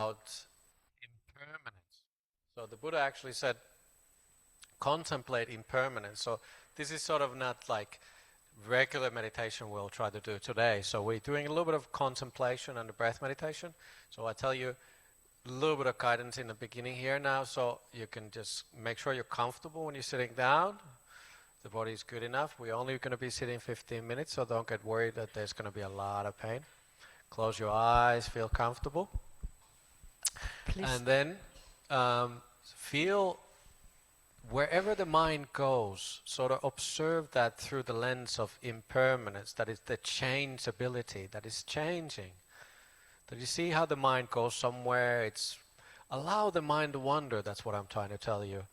about impermanence. So the Buddha actually said, contemplate impermanence. So this is sort of not like regular meditation we'll try to do today. So we're doing a little bit of contemplation and the breath meditation. So I tell you a little bit of guidance in the beginning here now, so you can just make sure you're comfortable when you're sitting down. The body is good enough. We're only going to be sitting 15 minutes, so don't get worried that there's going to be a lot of pain. Close your eyes, feel comfortable. Please. And then feel wherever the mind goes, sort of observe that through the lens of impermanence, that is the changeability, that is changing. That you see how the mind goes somewhere, allow the mind to wander, that's what I'm trying to tell you.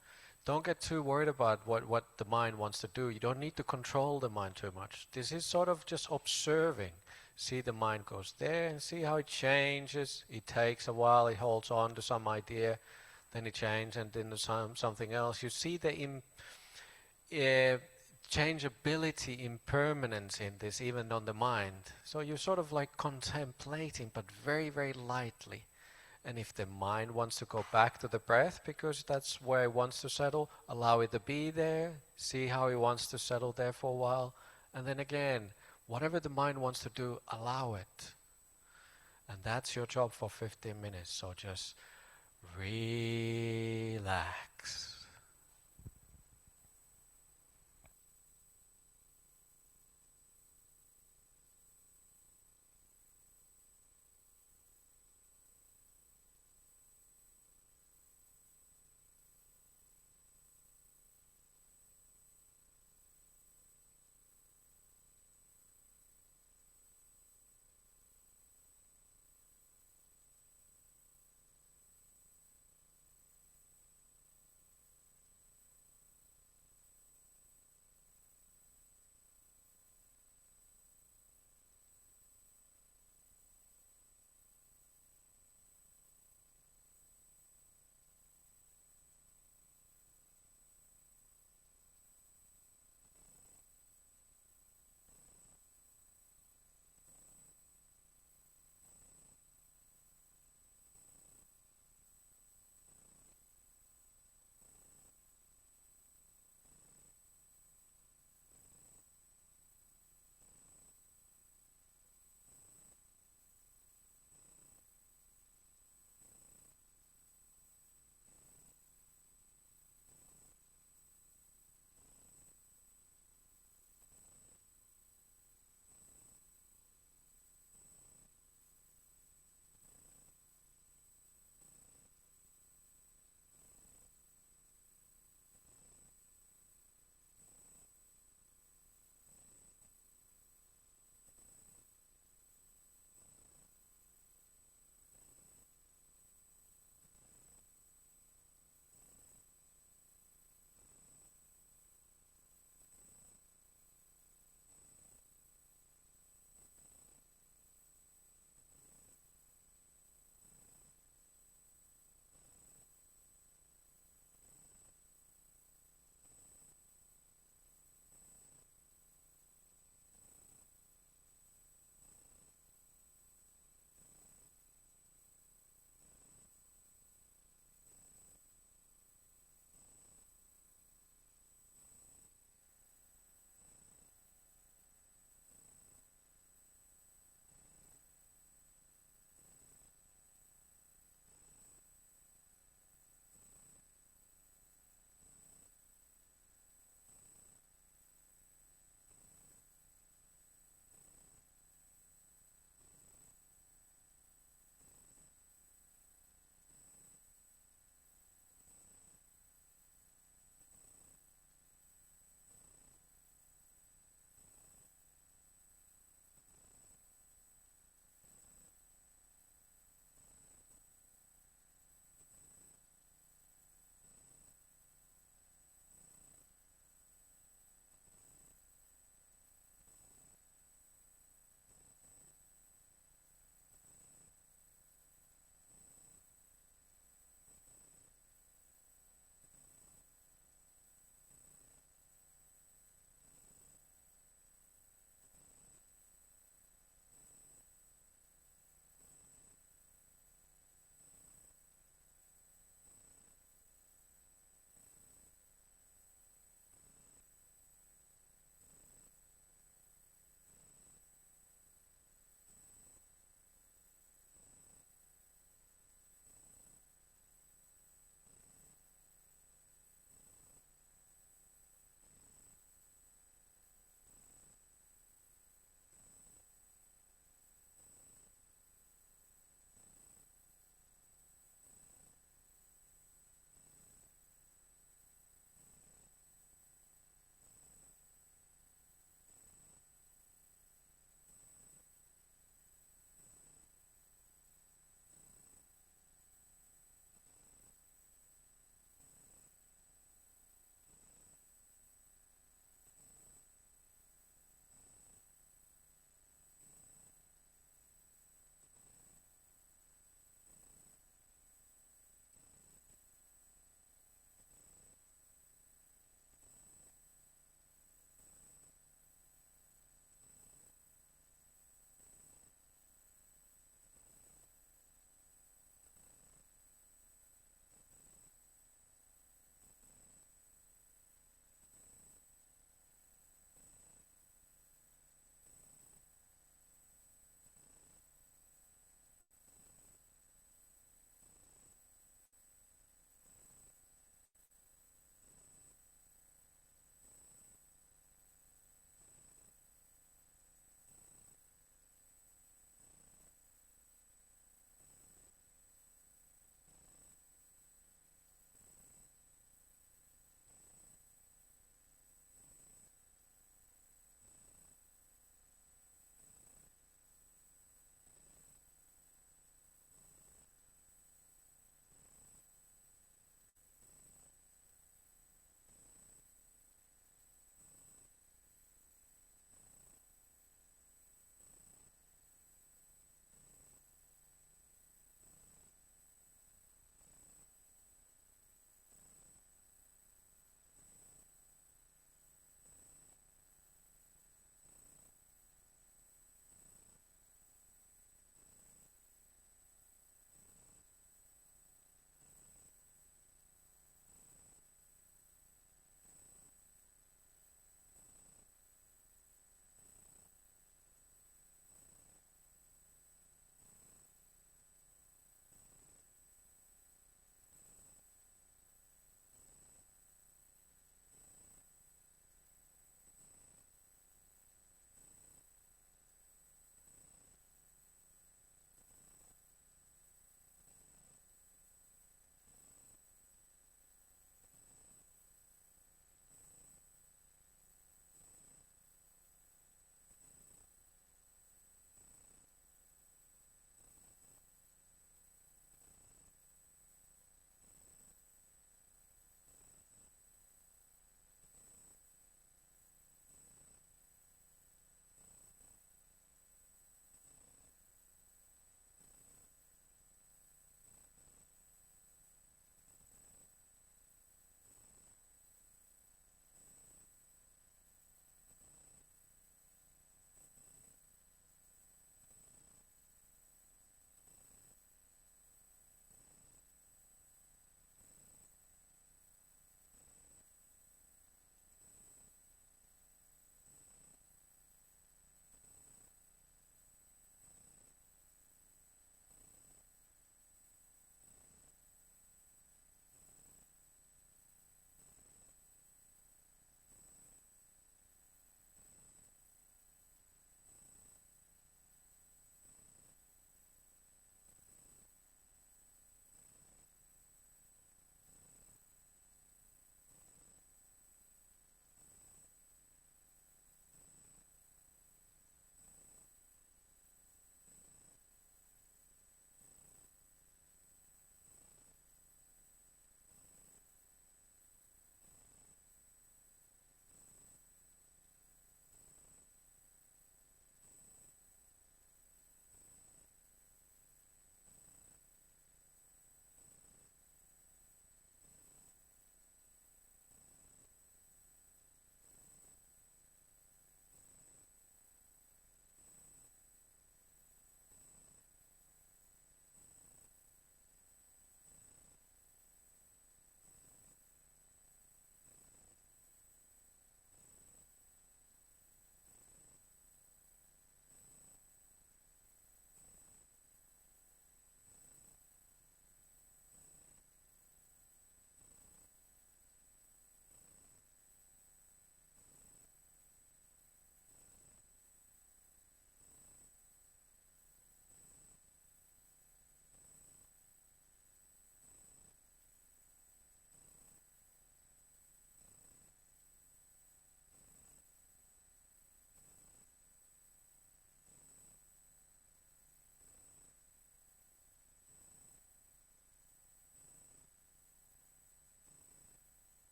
Don't get too worried about what the mind wants to do. You don't need to control the mind too much. This is sort of just observing. See the mind goes there and see how it changes. It takes a while, it holds on to some idea, then it changes and then something else. You see the changeability, impermanence in this, even on the mind. So you're sort of like contemplating, but very, very lightly. And if the mind wants to go back to the breath, because that's where it wants to settle, allow it to be there, see how it wants to settle there for a while, and then again, whatever the mind wants to do, allow it. And that's your job for 15 minutes, so just relax.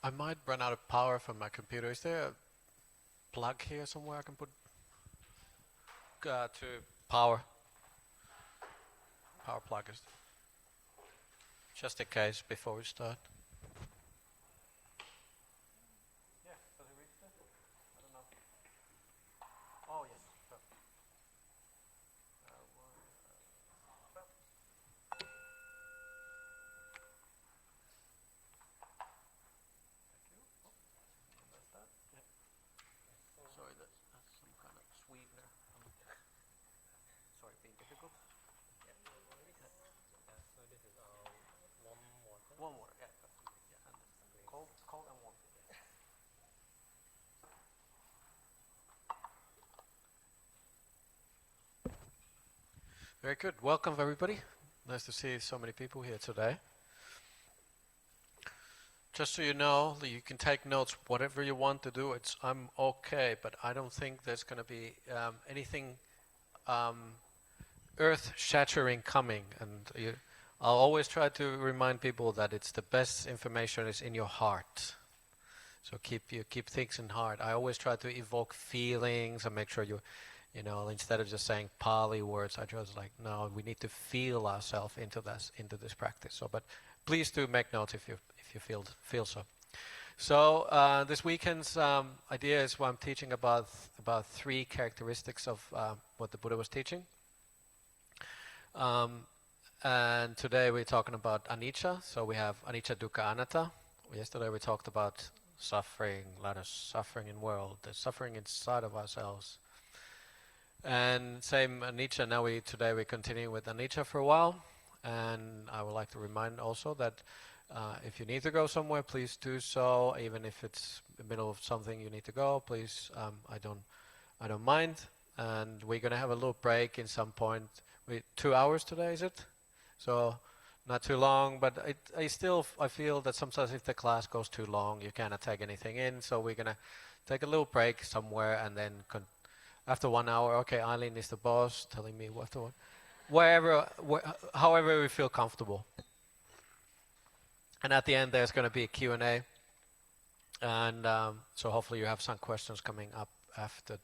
I might run out of power from my computer. Is there a plug here somewhere I can put to power plug is just in case before we start. Yeah, does it reach there? I don't know. Oh yes. Sorry, that's some kind of sweetener. Sorry, being difficult. So this is warm water. Warm water, yeah. Yeah, and cold and warm. Very good. Welcome, everybody. Nice to see so many people here today. Just so you know, you can take notes, whatever you want to do. I'm okay, but I don't think there's going to be anything earth-shattering coming. And I'll always try to remind people that it's the best information is in your heart. So keep things in heart. I always try to evoke feelings and make sure instead of just saying Pali words, I just no, we need to feel ourselves into this practice. So, but please do make notes if you feel so. So this weekend's idea is I'm teaching about 3 characteristics of what the Buddha was teaching. And today we're talking about anicca. So we have anicca, dukkha, anatta. Yesterday we talked about suffering, a lot of suffering in the world, the suffering inside of ourselves. And same anicca. Today we continue with anicca for a while. And I would like to remind also that if you need to go somewhere, please do so. Even if it's in the middle of something you need to go, please. I don't mind. And we're gonna have a little break in some point. 2 hours today, is it? So not too long. But I feel that sometimes if the class goes too long, you cannot take anything in. So we're gonna take a little break somewhere, and then after 1 hour, okay, Eileen is the boss, telling me what to. However we feel comfortable. And at the end, there's going to be a Q&A. And so hopefully you have some questions coming up after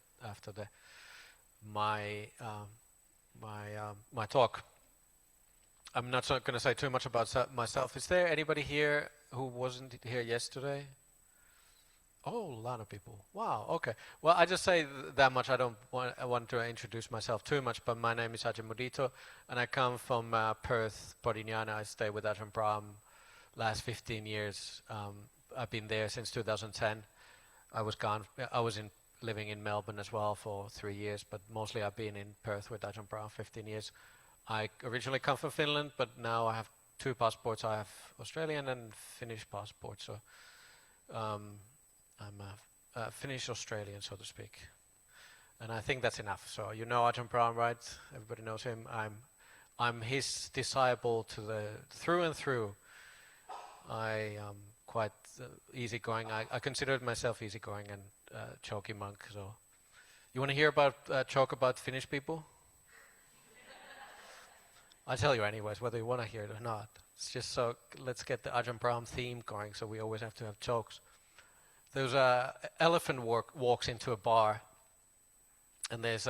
my talk. I'm not going to say too much about myself. Is there anybody here who wasn't here yesterday? Oh, a lot of people. Wow, okay. Well, I just say that much. I don't want to introduce myself too much, but my name is Ajahn Mudito, and I come from Perth, Portinana. I stay with Ajahn Brahm last 15 years. I've been there since 2010. I was living in Melbourne as well for 3 years, but mostly I've been in Perth with Ajahn Brahm 15 years. I originally come from Finland, but now I have 2 passports. I have Australian and Finnish passport, so I'm a Finnish Australian, so to speak. And I think that's enough. So you know Ajahn Brahm, right? Everybody knows him. I'm his disciple through and through. I am quite easygoing. I consider myself easygoing and choky monk. So you want to hear about joke about Finnish people? I'll tell you anyways, whether you want to hear it or not. It's just so let's get the Ajahn Brahm theme going. So we always have to have jokes. There's a elephant walks into a bar, and there's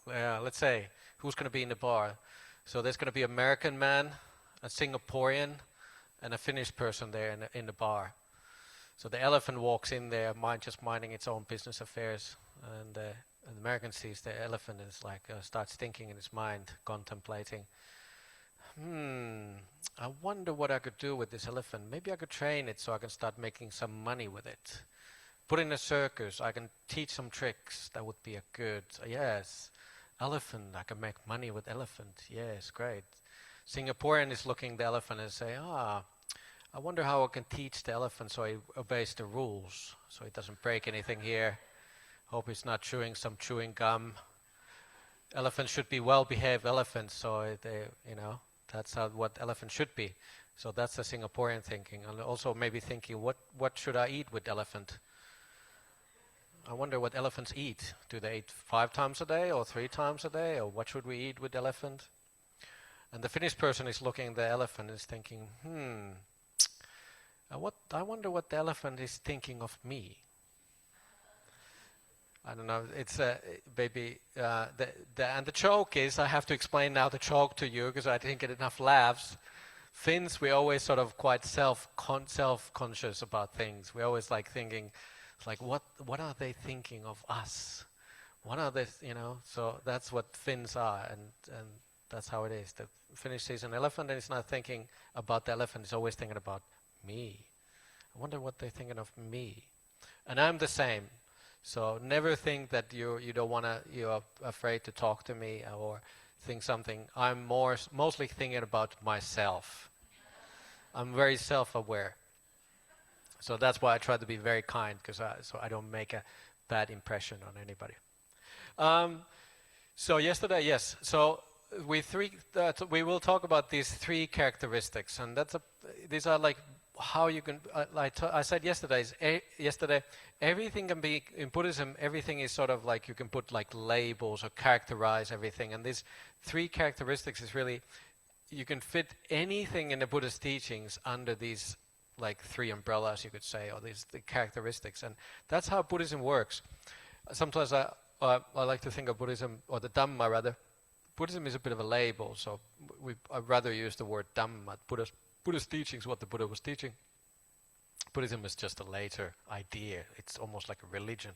let's say who's going to be in the bar. So there's going to be an American man, a Singaporean, and a Finnish person there in the bar. So the elephant walks in there, just minding its own business affairs, and the American sees the elephant and is starts thinking in his mind, contemplating. I wonder what I could do with this elephant. Maybe I could train it so I can start making some money with it. Put in a circus, I can teach some tricks. That would be a good, yes. Elephant, I can make money with elephant. Yes, great. Singaporean is looking at the elephant and say, I wonder how I can teach the elephant so he obeys the rules, so he doesn't break anything here. Hope he's not chewing some chewing gum. Elephants should be well-behaved elephants, so that's what elephants should be. So that's the Singaporean thinking. And also maybe thinking, what should I eat with elephant? I wonder what elephants eat. Do they eat 5 times a day or 3 times a day? Or what should we eat with elephant? And the Finnish person is looking at the elephant and is thinking, I wonder what the elephant is thinking of me. I don't know. It's maybe and the joke is, I have to explain now the joke to you because I didn't get enough laughs. Finns, we always sort of quite self-conscious about things. We always like thinking, it's like what are they thinking of us? What are they, So that's what Finns are, and that's how it is. The Finnish sees an elephant and it's not thinking about the elephant. It's always thinking about me. I wonder what they're thinking of me. And I'm the same. So never think that you're afraid to talk to me or think something. I'm mostly thinking about myself. I'm very self-aware. So that's why I try to be very kind, so I don't make a bad impression on anybody. So yesterday, yes. So we will talk about these 3 characteristics, and these are like how you can. I said yesterday, everything can be in Buddhism. Everything is sort of like you can put like labels or characterize everything, and these 3 characteristics is really you can fit anything in the Buddhist teachings under these like 3 umbrellas, you could say, or the characteristics, and that's how Buddhism works. Sometimes I like to think of Buddhism, or the Dhamma rather. Buddhism is a bit of a label, so I'd rather use the word Dhamma. Buddhist teachings, what the Buddha was teaching. Buddhism is just a later idea. It's almost like a religion.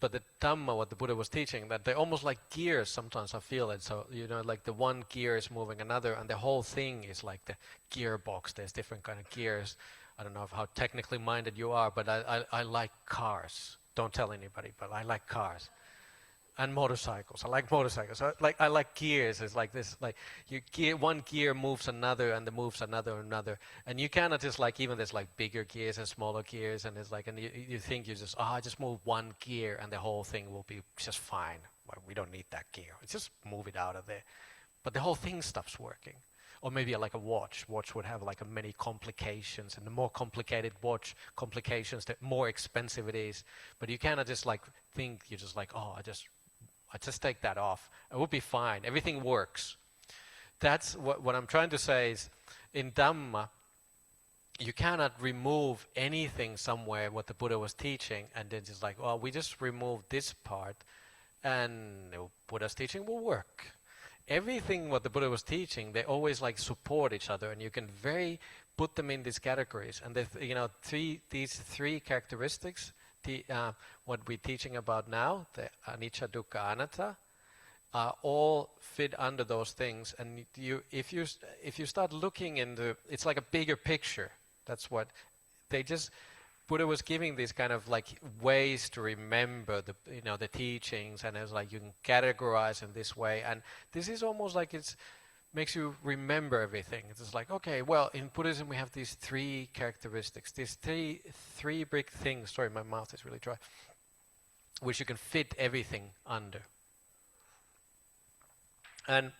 But the Dhamma, what the Buddha was teaching, that they're almost like gears sometimes, I feel it. So, like the one gear is moving another, and the whole thing is like the gearbox. There's different kind of gears. I don't know how technically minded you are, but I like cars. Don't tell anybody, but I like cars. And motorcycles. I like motorcycles. I like gears. It's like this, like one gear moves another, and then moves another and another. And you cannot just like, even there's like bigger gears and smaller gears, and it's like, and you think you just, I just move one gear and the whole thing will be just fine. Well, we don't need that gear. Just move it out of there. But the whole thing stops working. Or maybe like a watch. Watch would have like many complications, and the more complicated watch complications, the more expensive it is. But you cannot just like think, you're just like, I just take that off. It will be fine. Everything works. That's what I'm trying to say is, in Dhamma, you cannot remove anything somewhere what the Buddha was teaching and then just like, we just remove this part and the Buddha's teaching will work. Everything what the Buddha was teaching, they always like support each other, and you can put them in these categories. And these 3 characteristics, what we're teaching about now, the anicca, dukkha, anatta, all fit under those things. And if you start looking into, it's like a bigger picture. That's what Buddha was giving these kind of like ways to remember the teachings, and it's like you can categorize in this way. And this is almost like makes you remember everything. It's just like, okay, well, in Buddhism we have these 3 characteristics, these three big things. Sorry, my mouth is really dry. Which you can fit everything under. And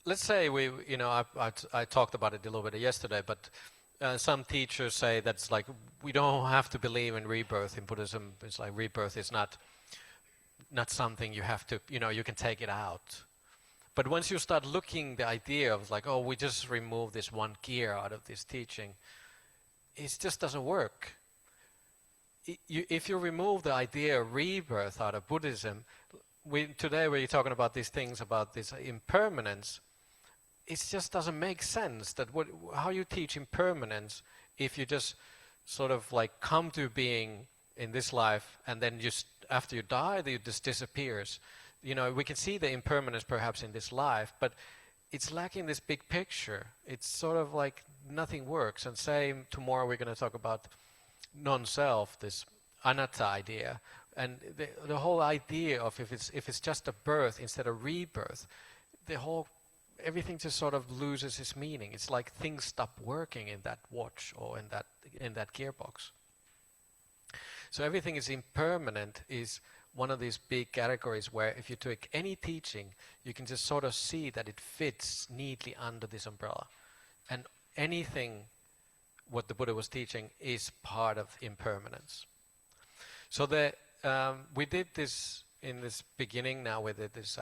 let's say I talked about it a little bit yesterday, but some teachers say that's like we don't have to believe in rebirth in Buddhism. It's like rebirth is not something you have to, you can take it out. But once you start looking the idea of like, we just remove this one gear out of this teaching, it just doesn't work. If you remove the idea of rebirth out of Buddhism, today we're talking about these things, about this impermanence, it just doesn't make sense that how you teach impermanence if you just sort of like come to being in this life and then just after you die, it just disappears. We can see the impermanence perhaps in this life, but it's lacking this big picture. It's sort of like nothing works. And same, tomorrow we're going to talk about non-self, this anatta idea, and the whole idea of if it's just a birth instead of rebirth, everything just sort of loses its meaning. It's like things stop working in that watch or in that gearbox. So everything is impermanent is one of these big categories where if you take any teaching, you can just sort of see that it fits neatly under this umbrella. And anything what the Buddha was teaching is part of impermanence. So we did this in this beginning. Now we did this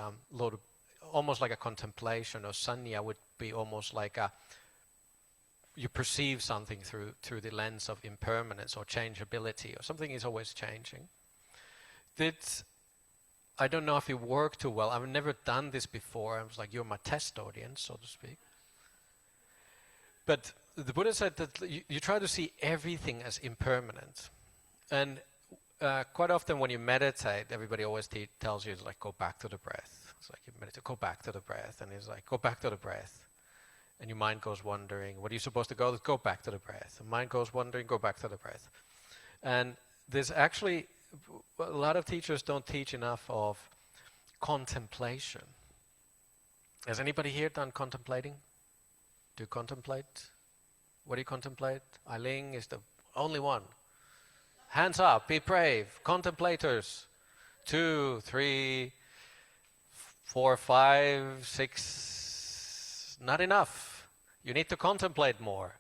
almost like a contemplation, or sanya would be almost like you perceive something through the lens of impermanence or changeability, or something is always changing. I don't know if it worked too well. I've never done this before. I was like, you're my test audience, so to speak. But the Buddha said that you try to see everything as impermanent. And quite often when you meditate, everybody always tells you, it's like, go back to the breath. It's like, you meditate, go back to the breath. And it's like, go back to the breath. And your mind goes wandering. What are you supposed to go? Go back to the breath. The mind goes wandering, go back to the breath. And there's actually, a lot of teachers don't teach enough of contemplation. Has anybody here done contemplating? Do you contemplate? What do you contemplate? Eileen is the only one. Hands up, be brave. Contemplators. 2, 3, 4, 5, 6. Not enough. You need to contemplate more.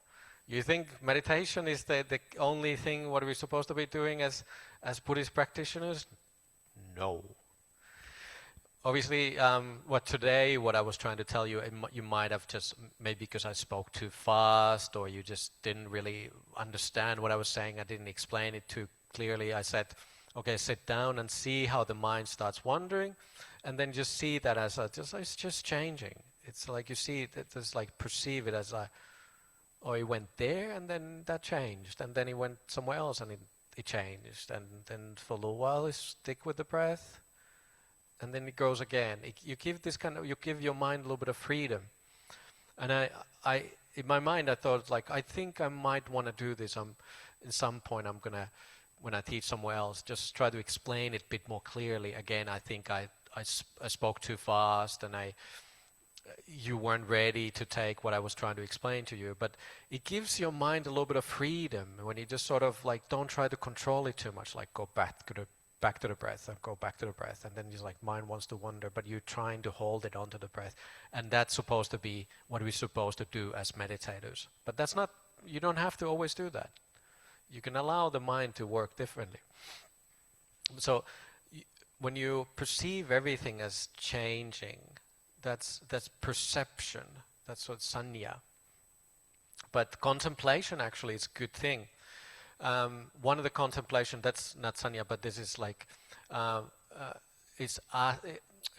You think meditation is the only thing what we're supposed to be doing as Buddhist practitioners? No. Obviously, what I was trying to tell you, you might have just, maybe because I spoke too fast, or you just didn't really understand what I was saying, I didn't explain it too clearly. I said, okay, sit down and see how the mind starts wandering, and then just see that as it's just changing. It's like you see it, it's like perceive it as he went there, and then that changed, and then he went somewhere else, and it changed, and then for a little while, you stick with the breath. And then it goes again. You give your mind a little bit of freedom. And I in my mind, I thought, like, I think I might want to do this. In some point, I'm gonna, when I teach somewhere else, just try to explain it a bit more clearly. Again, I think I spoke too fast, and you weren't ready to take what I was trying to explain to you. But it gives your mind a little bit of freedom when you just sort of like don't try to control it too much. Like go back to the breath and go back to the breath, and then just like mind wants to wander, but you're trying to hold it onto the breath, and that's supposed to be what we're supposed to do as meditators. But that's not, you don't have to always do that. You can allow the mind to work differently. So when you perceive everything as changing, that's perception, that's what sanya. But contemplation actually is a good thing. One of the contemplation, that's not sanya, but this is like it's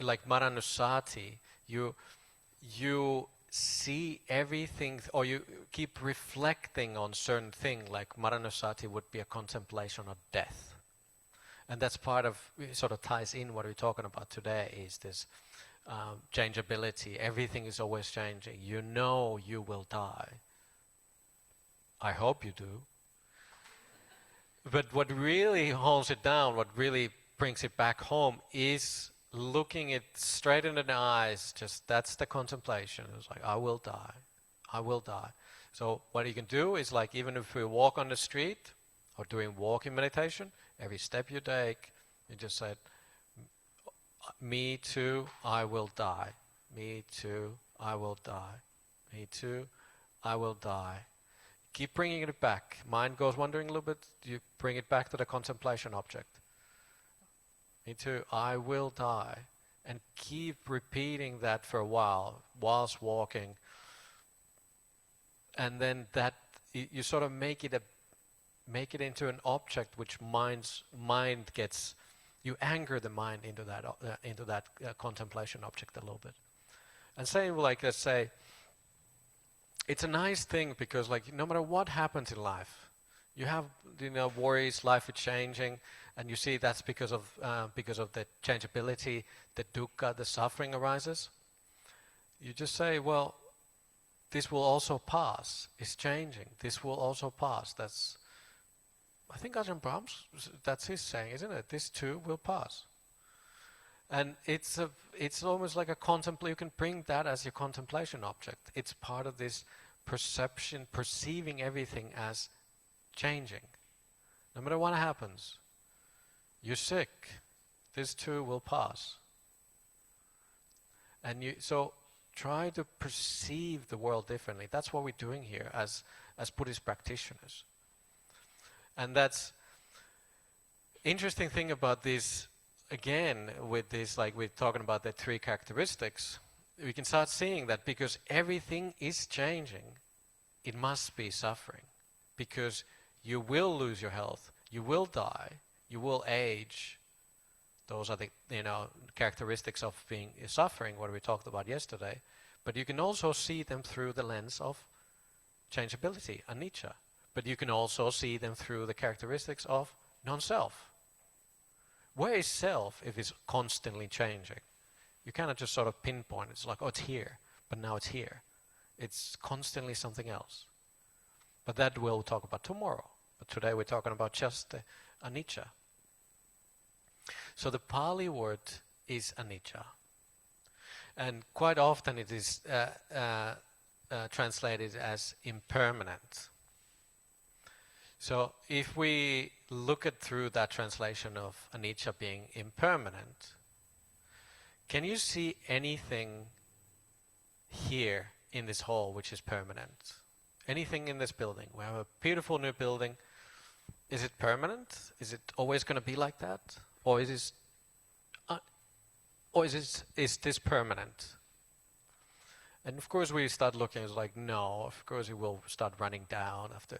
like maranusati. You see everything, or you keep reflecting on certain thing. Like maranusati would be a contemplation of death, and that's part of, it sort of ties in what we're talking about today. Is this changeability? Everything is always changing. You know you will die. I hope you do. But what really holds it down, what really brings it back home, is looking it straight into the eyes. Just that's the contemplation. It's like, I will die. I will die. So what you can do is, like, even if we walk on the street or doing walking meditation, every step you take, you just say, me too, I will die. Me too, I will die. Me too, I will die. Keep bringing it back. Mind goes wandering a little bit, you bring it back to the contemplation object. Me too, I will die. And keep repeating that for a while, whilst walking. And then that, you sort of make it into an object which mind gets, you anger the mind into that contemplation object a little bit. And saying, like, let's say, it's a nice thing because, like, no matter what happens in life, you have, worries, life is changing, and you see that's because of the changeability, the dukkha, the suffering arises. You just say, well, this will also pass. It's changing. This will also pass. That's, I think Ajahn Brahms, that's his saying, isn't it? This too will pass. And it's almost like you can bring that as your contemplation object. It's part of this perception, perceiving everything as changing. No matter what happens, you're sick, this too will pass. And so try to perceive the world differently. That's what we're doing here as Buddhist practitioners. And that's interesting thing about this. Again, with this, like we're talking about the three characteristics, we can start seeing that because everything is changing, it must be suffering. Because you will lose your health, you will die, you will age. Those are the characteristics of being suffering, what we talked about yesterday. But you can also see them through the lens of changeability, anicca. But you can also see them through the characteristics of non-self. Where is self if it's constantly changing? You cannot just sort of pinpoint. It's like, oh, it's here, but now it's here. It's constantly something else. But that we'll talk about tomorrow. But today we're talking about just the anicca. So the Pali word is anicca. And quite often it is translated as impermanent. So if we look at through that translation of anicca being impermanent, can you see anything here in this hall which is permanent? Anything in this building? We have a beautiful new building. Is it permanent? Is it always going to be like that? Or is this permanent? And of course we start looking, it's like, no, of course it will start running down after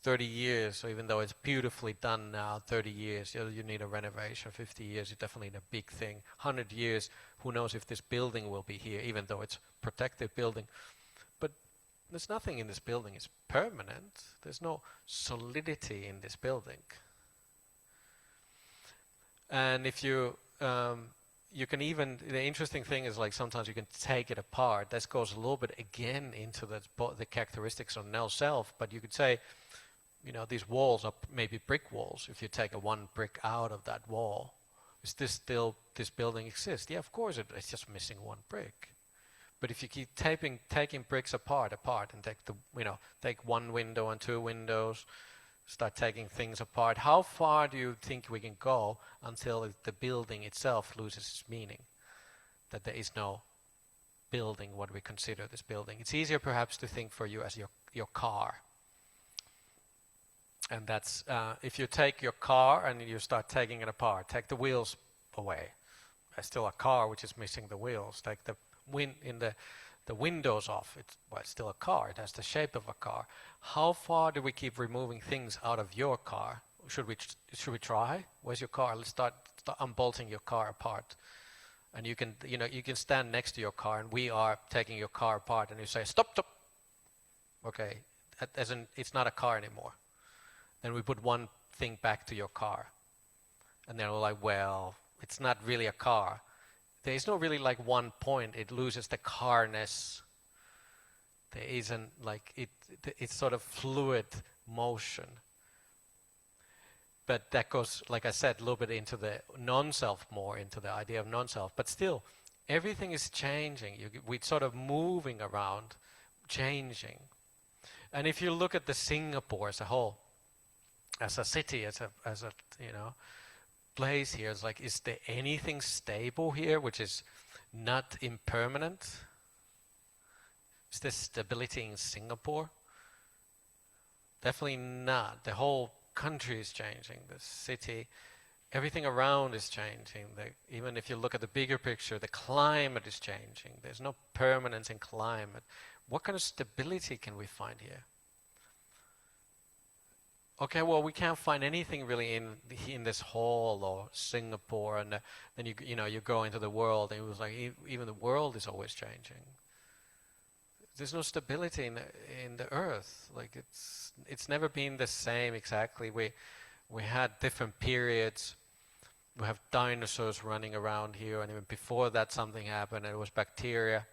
30 years. So even though it's beautifully done now, 30 years, you need a renovation. 50 years, you definitely need a big thing. 100 years, who knows if this building will be here, even though it's a protected building. But there's nothing in this building is permanent. There's no solidity in this building. And if you can even, the interesting thing is like sometimes you can take it apart. This goes a little bit again into the characteristics of no self, but you could say, these walls are maybe brick walls. If you take one brick out of that wall, is this still, this building exists? Yeah, of course it's just missing one brick. But if you keep taking bricks apart and take one window and two windows, start taking things apart, how far do you think we can go until the building itself loses its meaning? That there is no building, what we consider this building. It's easier perhaps to think for you as your car. And that's, if you take your car and you start taking it apart, take the wheels away. There's still a car which is missing the wheels. Take the windows off. It's still a car. It has the shape of a car. How far do we keep removing things out of your car? Should we try? Where's your car? Let's start unbolting your car apart. And you can stand next to your car, and we are taking your car apart, and you say, stop. Okay, as in it's not a car anymore. Then we put one thing back to your car. And then we're like, well, it's not really a car. There is no really like one point. It loses the carness. There isn't like it's sort of fluid motion. But that goes, like I said, a little bit into the non-self more, into the idea of non-self. But still, everything is changing. We're sort of moving around, changing. And if you look at the Singapore as a whole, as a city, as a place here, it's like, is there anything stable here which is not impermanent? Is there stability in Singapore? Definitely not. The whole country is changing. The city, everything around is changing. Even if you look at the bigger picture, the climate is changing. There's no permanence in climate. What kind of stability can we find here? Okay, well, we can't find anything really in this hall or Singapore, and then you go into the world, and it was like even the world is always changing. There's no stability in the earth. Like it's never been the same exactly. We had different periods. We have dinosaurs running around here, and even before that something happened, and it was bacteria.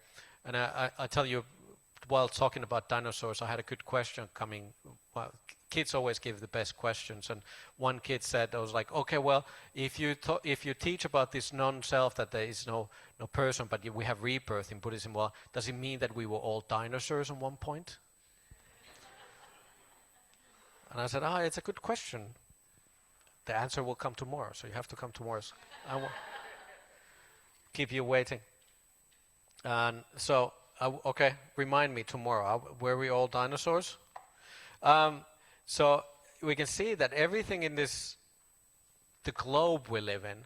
And I tell you, while talking about dinosaurs, I had a good question coming. Well, kids always give the best questions, and one kid said, I was like, okay, well, if you teach about this non-self, that there is no person, but we have rebirth in Buddhism, well, does it mean that we were all dinosaurs at one point? And I said, it's a good question. The answer will come tomorrow, so you have to come tomorrow. I will keep you waiting. And so, okay, remind me tomorrow. Were we all dinosaurs? So we can see that everything in the globe we live in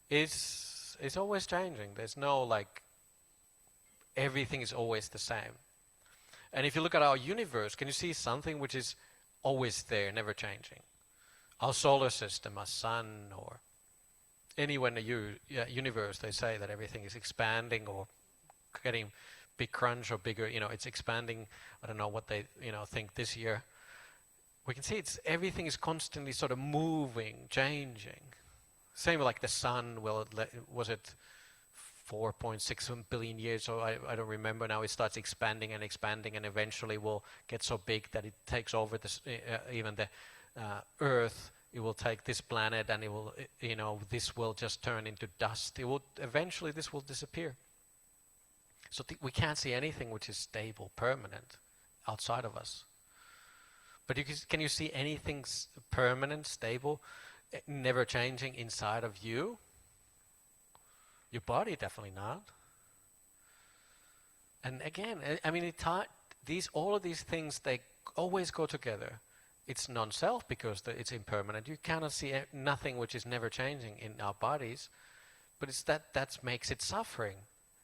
is always changing. There's no like everything is always the same. And if you look at our universe, can you see something which is always there, never changing? Our solar system, our sun, or anywhere in the universe, they say that everything is expanding or getting big crunch or bigger, it's expanding. I don't know what they, think this year. We can see everything is constantly sort of moving, changing. Same like the sun, was it 4.6 billion years, so I don't remember now. It starts expanding and expanding, and eventually will get so big that it takes over this, even the Earth. It will take this planet, and it will, this will just turn into dust. Eventually this will disappear. So we can't see anything which is stable, permanent, outside of us. But can you see anything permanent, stable, never changing inside of you? Your body, definitely not. And again, I mean, all of these things, they always go together. It's non-self because it's impermanent. You cannot see nothing which is never changing in our bodies, but it's that makes it suffering.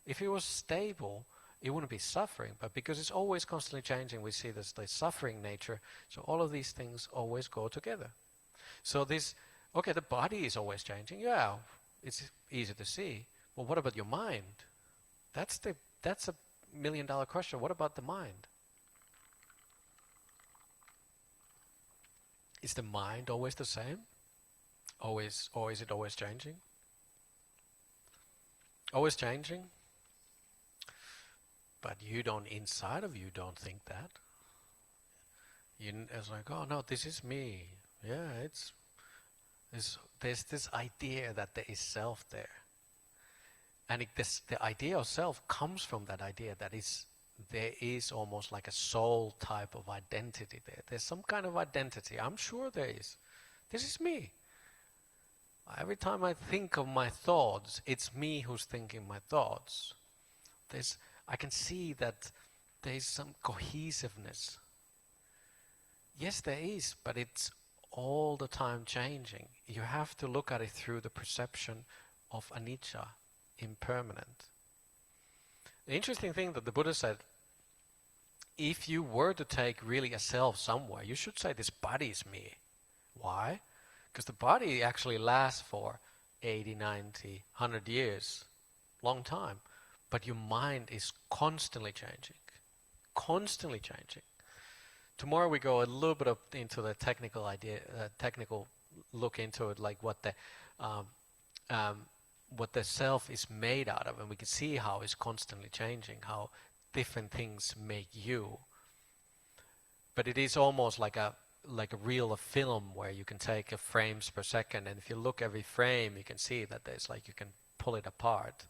If it was stable, it wouldn't be suffering, but because it's always constantly changing, we see this the suffering nature. So all of these things always go together. So the body is always changing. Yeah, it's easy to see. Well, what about your mind? That's a $1 million question. What about the mind? Is the mind always the same? Or is it always changing? Always changing? But inside of you don't think that. It's like, oh no, this is me. Yeah, there's this idea that there is self there. And the idea of self comes from that idea that there is almost like a soul type of identity there. There's some kind of identity. I'm sure there is. This is me. Every time I think of my thoughts, it's me who's thinking my thoughts. I can see that there is some cohesiveness. Yes, there is, but it's all the time changing. You have to look at it through the perception of anicca, impermanent. The interesting thing that the Buddha said, if you were to take really a self somewhere, you should say this body is me. Why? Because the body actually lasts for 80, 90, 100 years, long time. But your mind is constantly changing. Constantly changing. Tomorrow we go a little bit into the technical look into it, like what the self is made out of, and we can see how it's constantly changing, how different things make you. But it is almost like a reel of film where you can take frames per second, and if you look every frame, you can see that you can pull it apart,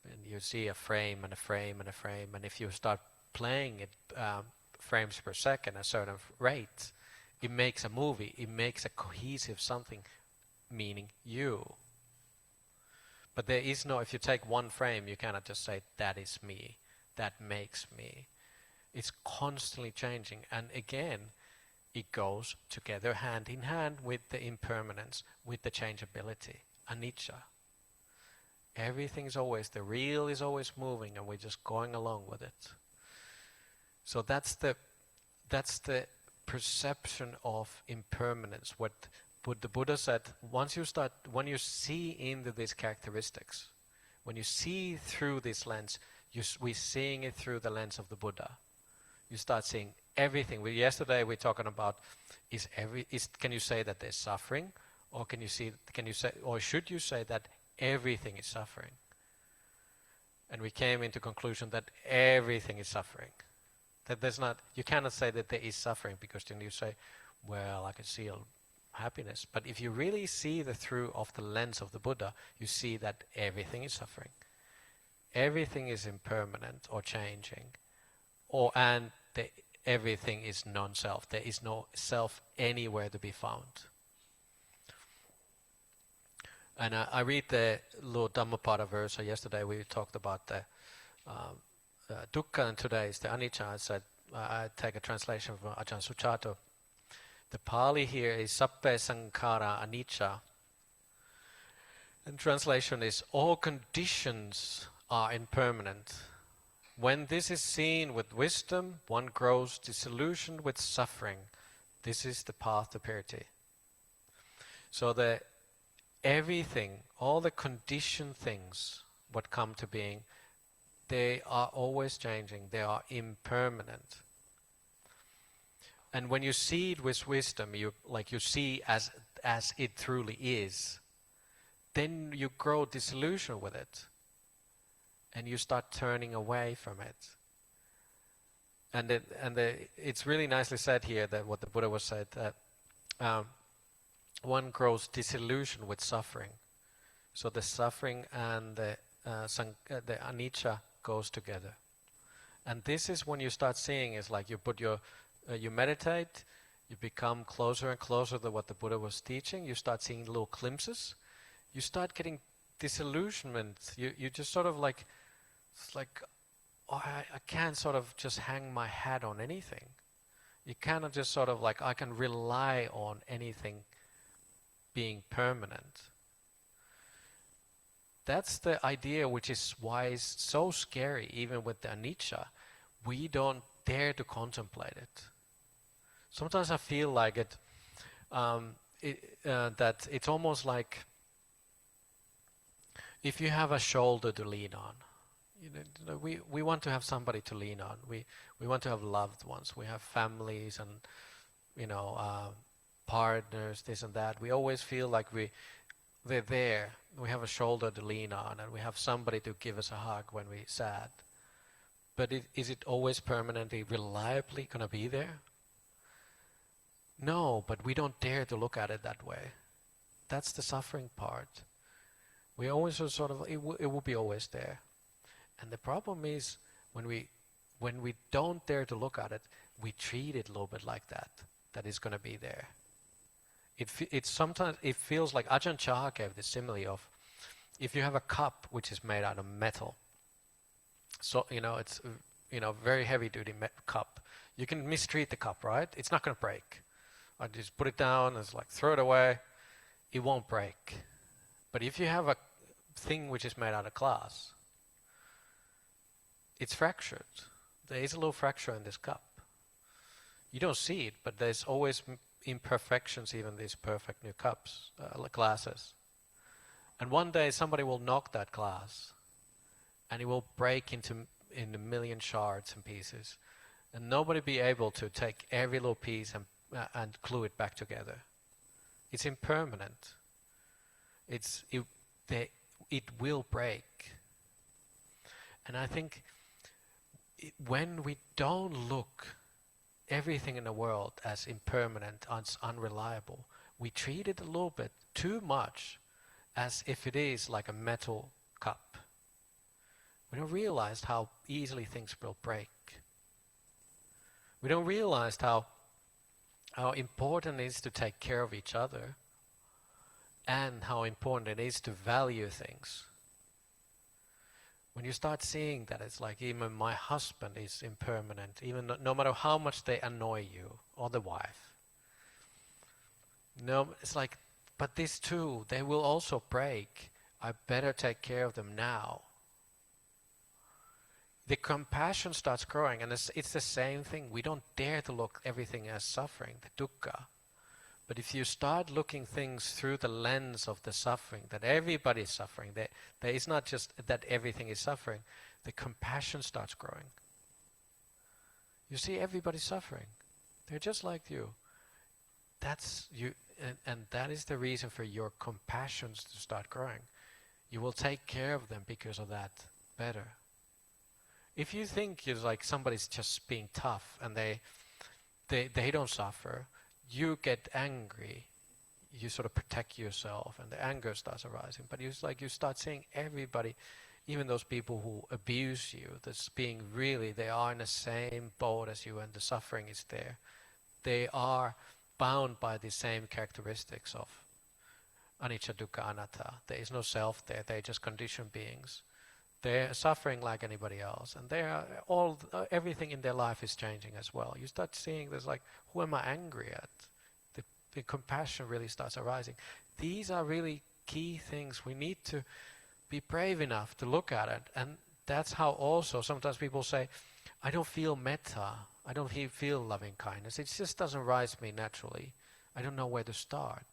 and you see a frame and a frame and a frame, and if you start playing it frames per second at a certain rate, it makes a movie, it makes a cohesive something, meaning you. But there is no, if you take one frame, you cannot just say, that is me, that makes me. It's constantly changing, and again, it goes together hand in hand with the impermanence, with the changeability, anicca. Everything is always, the reel is always moving, and we're just going along with it. So that's the perception of impermanence. What the Buddha said, when you see into these characteristics, when you see through this lens, we're seeing it through the lens of the Buddha. You start seeing everything. Yesterday we're talking about can you say that there's suffering, or should you say that everything is suffering? And we came into conclusion that everything is suffering. That you cannot say that there is suffering, because then you say, well, I can see happiness. But if you really see through of the lens of the Buddha, you see that everything is suffering. Everything is impermanent or changing, and everything is non-self. There is no self anywhere to be found. And I read the little Dhammapada verse. Yesterday we talked about the dukkha, and today is the anicca. I said I take a translation from Ajahn Suchato. The Pali here is sappe sankhara anicca. And translation is, all conditions are impermanent. when this is seen with wisdom, one grows disillusioned with suffering. This is the path to purity. So everything, all the conditioned things, what come to being, they are always changing. They are impermanent. And when you see it with wisdom, you see as it truly is, then you grow disillusioned with it. And you start turning away from it. And it's really nicely said here that what the Buddha was said, that one grows disillusioned with suffering. So the suffering and the anicca goes together. And this is when you start seeing, is like you put you meditate, you become closer and closer to what the Buddha was teaching, you start seeing little glimpses, you start getting disillusionment, you just sort of like, it's like, oh, I can't sort of just hang my hat on anything. You cannot just sort of like, I can rely on anything being permanent. That's the idea, which is why it's so scary, even with the anicca. We don't dare to contemplate it. Sometimes I feel like that it's almost like if you have a shoulder to lean on. We want to have somebody to lean on. We want to have loved ones. We have families and partners, this and that. We always feel like they're there. We have a shoulder to lean on, and we have somebody to give us a hug when we're sad. But is it always permanently, reliably going to be there? No, but we don't dare to look at it that way. That's the suffering part. We always sort of, it will be always there. And the problem is when we don't dare to look at it, we treat it a little bit like that it's going to be there. Sometimes it feels like Ajahn Chah gave the simile of, if you have a cup which is made out of metal, so it's very heavy duty cup, you can mistreat the cup, right? It's not going to break. I just put it down, it's like throw it away, it won't break. But if you have a thing which is made out of glass, it's fractured. There is a little fracture in this cup. You don't see it, but there's always imperfections, even these perfect new cups, glasses. And one day somebody will knock that glass, and it will break in a million shards and pieces, and nobody be able to take every little piece and glue it back together. It's impermanent. It will break. And I think when we don't look everything in the world as impermanent, as unreliable, we treat it a little bit too much as if it is like a metal cup. We don't realize how easily things will break. We don't realize how important it is to take care of each other, and how important it is to value things. When you start seeing that it's like, even my husband is impermanent, even no matter how much they annoy you, or the wife. No, it's like, but these two, they will also break. I better take care of them now. The compassion starts growing, and it's the same thing. We don't dare to look everything as suffering, the dukkha. But if you start looking things through the lens of the suffering, that everybody is suffering, there is not just that everything is suffering, the compassion starts growing. You see, everybody's suffering. They're just like you. That's you, and that is the reason for your compassions to start growing. You will take care of them because of that better. If you think you're like somebody's just being tough and they don't suffer, you get angry, you sort of protect yourself, and the anger starts arising. But you start seeing everybody, even those people who abuse you, that's being really, they are in the same boat as you, and the suffering is there. They are bound by the same characteristics of anicca, dukkha, anatta. There is no self there. They're just conditioned beings. They're suffering like anybody else, and they are everything in their life is changing as well. You start seeing there's like, who am I angry at? The compassion really starts arising. These are really key things. We need to be brave enough to look at it and that's how also sometimes people say, I don't feel metta, I don't feel loving kindness, it just doesn't rise me naturally, I don't know where to start.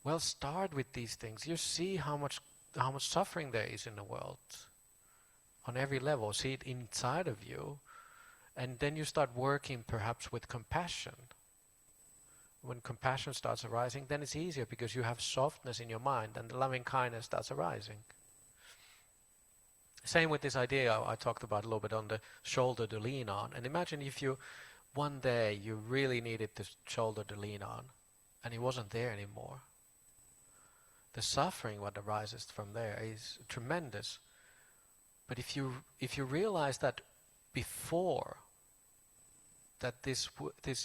Well, start with these things. You see how much suffering there is in the world on every level. See it inside of you, and then you start working perhaps with compassion. When compassion starts arising, then it's easier because you have softness in your mind and the loving kindness starts arising. Same with this idea I talked about a little bit on the shoulder to lean on. And imagine if you, one day you really needed the shoulder to lean on and it wasn't there anymore. The suffering what arises from there is tremendous. But if you realize that before, that this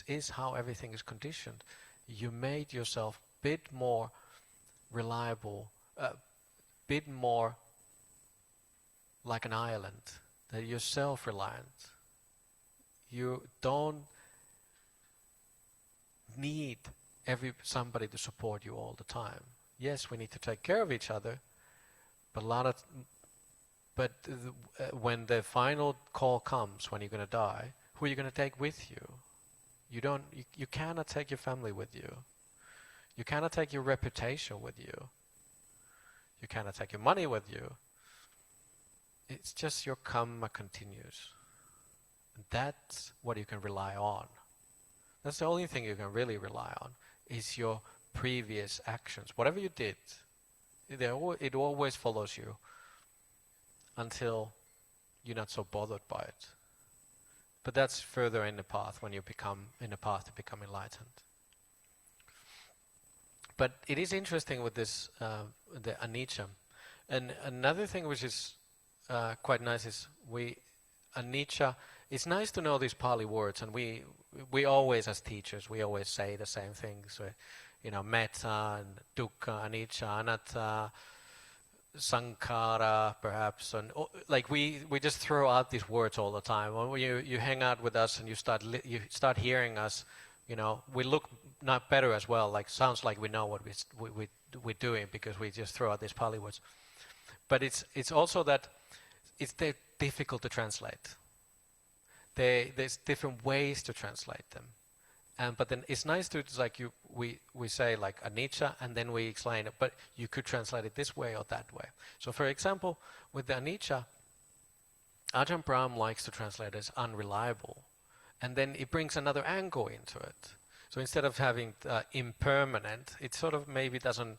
is how everything is conditioned, you made yourself a bit more reliable, bit more like an island, that you're self-reliant. You don't need somebody to support you all the time. Yes, we need to take care of each other, but when the final call comes, when you're going to die, who are you going to take with you? You cannot take your family with you. You cannot take your reputation with you. You cannot take your money with you. It's just your karma continues. That's what you can rely on. That's the only thing you can really rely on, is your previous actions. Whatever you did, it always follows you until you're not so bothered by it. But that's further in the path, when you become in the path to become enlightened. But it is interesting with this, the anicca. And another thing which is quite nice is anicca, it's nice to know these Pali words, and we always, as teachers, we always say the same things. Metta and dukkha, anicca, anatta, sankhara, perhaps, and we just throw out these words all the time. When you hang out with us and you start hearing us, we look not better as well. Like, sounds like we know what we're doing, because we just throw out these Pali words. But it's also that they're difficult to translate. There's different ways to translate them. But then it's nice to, we say like anicca, and then we explain it, but you could translate it this way or that way. So for example, with the anicca, Ajahn Brahm likes to translate it as unreliable, and then it brings another angle into it. So instead of having impermanent, it sort of maybe doesn't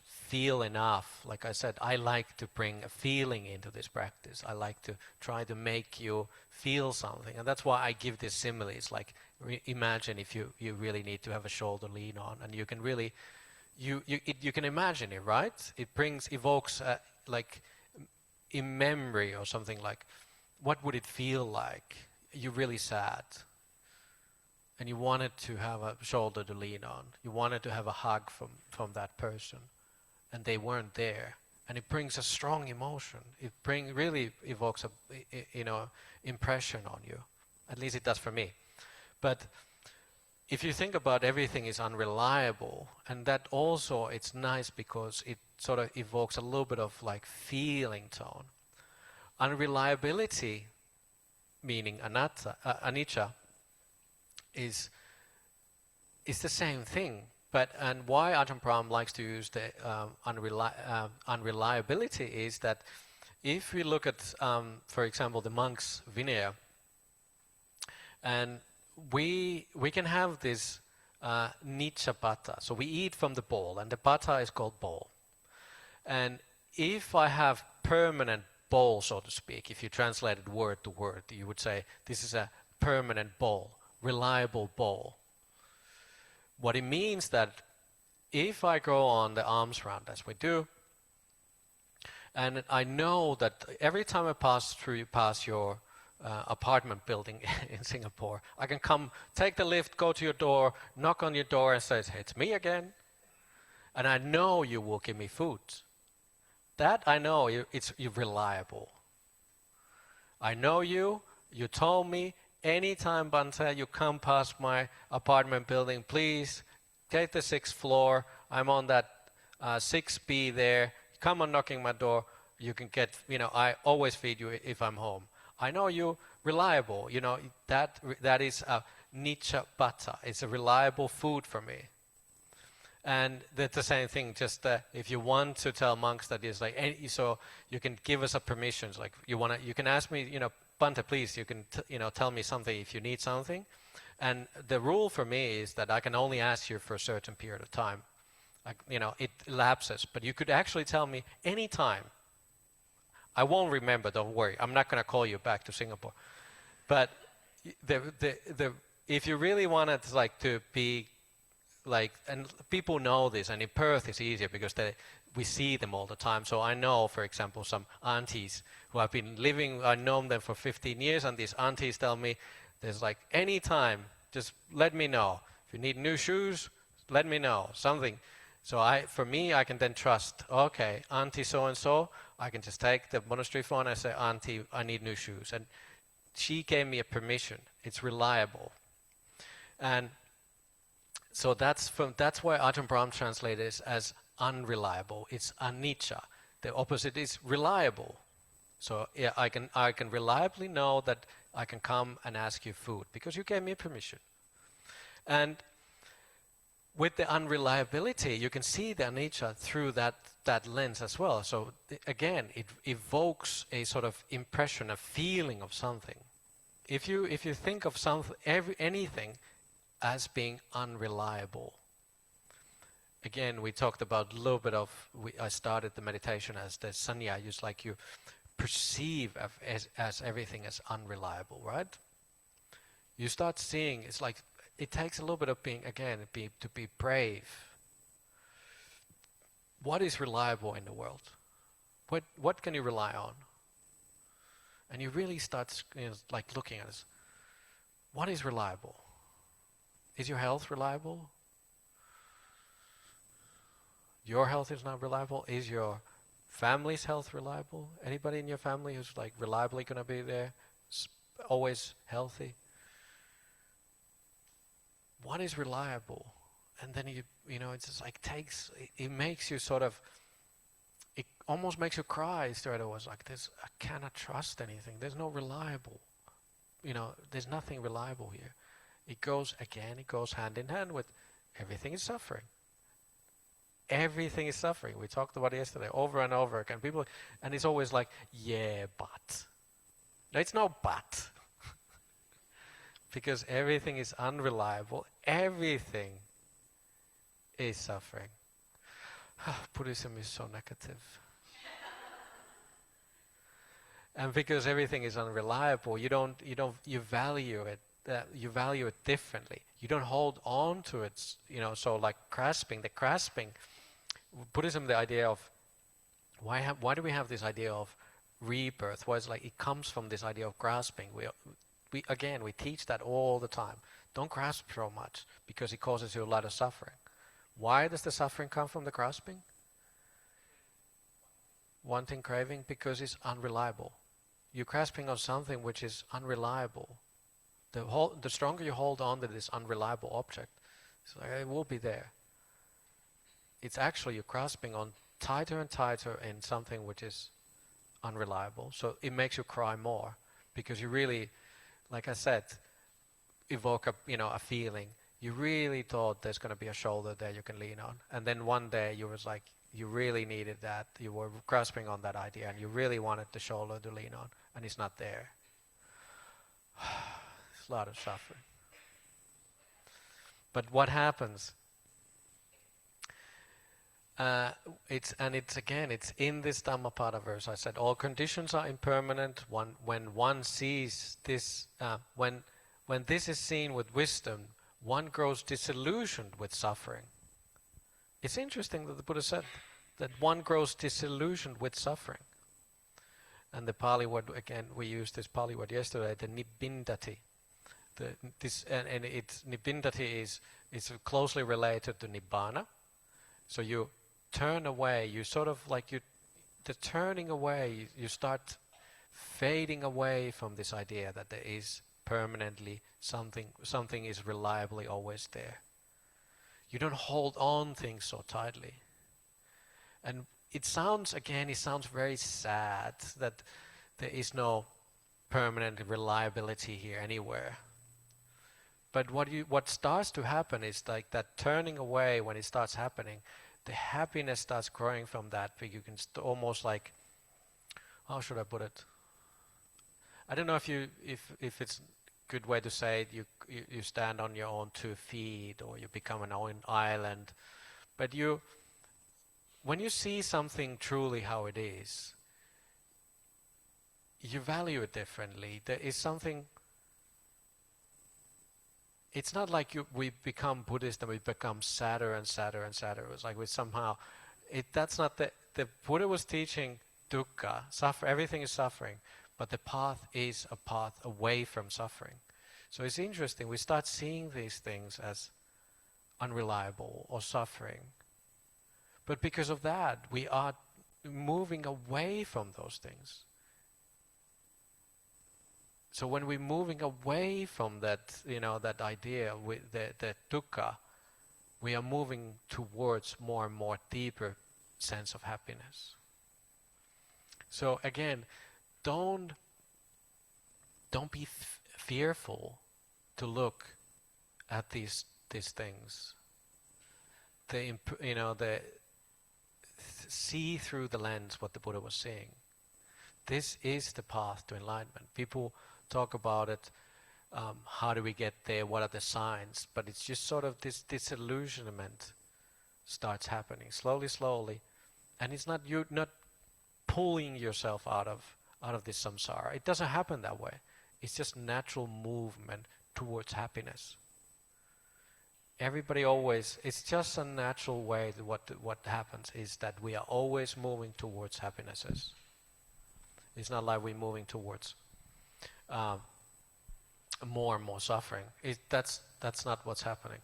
feel enough. Like I said, I like to bring a feeling into this practice. I like to try to make you feel something, and that's why I give this simile. It's like, imagine if you really need to have a shoulder lean on, and you can really, you can imagine it, right? It evokes like in memory or something, like, what would it feel like? You're really sad, and you wanted to have a shoulder to lean on. You wanted to have a hug from that person, and they weren't there. And it brings a strong emotion. It really evokes a impression on you. At least it does for me. But if you think about, everything is unreliable, and that also, it's nice because it sort of evokes a little bit of like feeling tone. Unreliability, meaning anicca, is the same thing. And why Ajahn Brahm likes to use the unreliability is that if we look at, for example, the monk's Vinaya, and we can have this nicca pata. So we eat from the bowl, and the pata is called bowl. And if I have permanent bowl, so to speak, if you translated word to word, you would say this is a permanent bowl, reliable bowl. What it means that if I go on the alms round, as we do, and I know that every time I pass your apartment building in Singapore, I can come, take the lift, go to your door, knock on your door and say, hey, it's me again. And I know you will give me food. That I know, you're reliable. I know you told me, anytime, Bante, you come past my apartment building, please take the 6th floor. I'm on that 6B there. Come on knocking my door. you can get, I always feed you if I'm home. I know you're reliable, that is a nicca bata. It's a reliable food for me. And that's the same thing, just if you want to tell monks that it's like, so you can give us a permission, like you can ask me, Bhante, please, you can tell me something if you need something. And the rule for me is that I can only ask you for a certain period of time. Like, it lapses, but you could actually tell me any time. I won't remember, don't worry. I'm not going to call you back to Singapore. But if you really wanted to be and people know this, and in Perth it's easier because we see them all the time. So I know, for example, some aunties who have been living, I've known them for 15 years, and these aunties tell me, there's any time, just let me know. If you need new shoes, let me know, something. So for me, I can then trust, okay, auntie so-and-so, I can just take the monastery phone and say, auntie, I need new shoes. And she gave me a permission. It's reliable. And so that's why Ajahn Brahm translated it as unreliable. It's anicca. The opposite is reliable. So yeah, I can reliably know that I can come and ask you food because you gave me permission. And with the unreliability, you can see the anicca through that lens as well. So again, it evokes a sort of impression, a feeling of something. If you think of anything as being unreliable. Again, we talked about a little bit of, I started the meditation as the sanya, just like you perceive as everything as unreliable, right? You start seeing, it's like, it takes a little bit of to be brave. What is reliable in the world? What can you rely on? And you really start looking at this. What is reliable? Is your health reliable? Your health is not reliable. Is your family's health reliable? Anybody in your family who's reliably going to be there, always healthy? What is reliable? And then it's just it makes you it almost makes you cry straight away. It's like this, I cannot trust anything. There's no reliable, there's nothing reliable here. It goes hand in hand with everything is suffering. Everything is suffering. We talked about it yesterday over and over again. And it's always like, yeah, but. No, it's no but. Because everything is unreliable. Everything is suffering. Buddhism is so negative. And because everything is unreliable, you value it. You value it differently. You don't hold on to it, so grasping. Buddhism, the idea of why do we have this idea of rebirth? Well, it comes from this idea of grasping. We teach that all the time. Don't grasp so much because it causes you a lot of suffering. Why does the suffering come from the grasping? Wanting, craving, because it's unreliable. You're grasping on something which is unreliable. The stronger you hold on to this unreliable object, it will be there. It's actually you're grasping on tighter and tighter in something which is unreliable. So it makes you cry more because you really, like I said, evoke a feeling. You really thought there's going to be a shoulder there you can lean on, and then one day you really needed that. You were grasping on that idea, and you really wanted the shoulder to lean on, and it's not there. It's a lot of suffering. But what happens? It's in this Dhammapada verse. I said all conditions are impermanent. When one sees this, when this is seen with wisdom, one grows disillusioned with suffering. It's interesting that the Buddha said that one grows disillusioned with suffering. And the Pali word, again, we used this Pali word yesterday, the nibbindati. Nibbindati is closely related to nibbana. So you turn away, the turning away, you start fading away from this idea that there is permanently something is reliably always there. You don't hold on things so tightly. And it sounds very sad that there is no permanent reliability here anywhere. But what starts to happen is like that turning away. When it starts happening, the happiness starts growing from that. But you can almost like, how should I put it? I don't know if it's a good way to say it. You stand on your own 2 feet, or you become an own island. But when you see something truly how it is, you value it differently. There is something. It's not like we become Buddhist and we become sadder and sadder and sadder. It's like we somehow, that's not the Buddha was teaching dukkha, everything is suffering, but the path is a path away from suffering. So it's interesting, we start seeing these things as unreliable or suffering. But because of that, we are moving away from those things. So when we're moving away from that, that idea, with the dukkha, we are moving towards more and more deeper sense of happiness. So again, don't be fearful to look at these things. See through the lens what the Buddha was saying. This is the path to enlightenment. People talk about it, how do we get there, what are the signs, but it's just sort of this disillusionment starts happening slowly, and it's not, you're not pulling yourself out of this samsara. It doesn't happen that way. It's just natural movement towards happiness. Everybody always, it's just a natural way that what happens is that we are always moving towards happinesses. It's not like we're moving towards more and more suffering. That's not what's happening.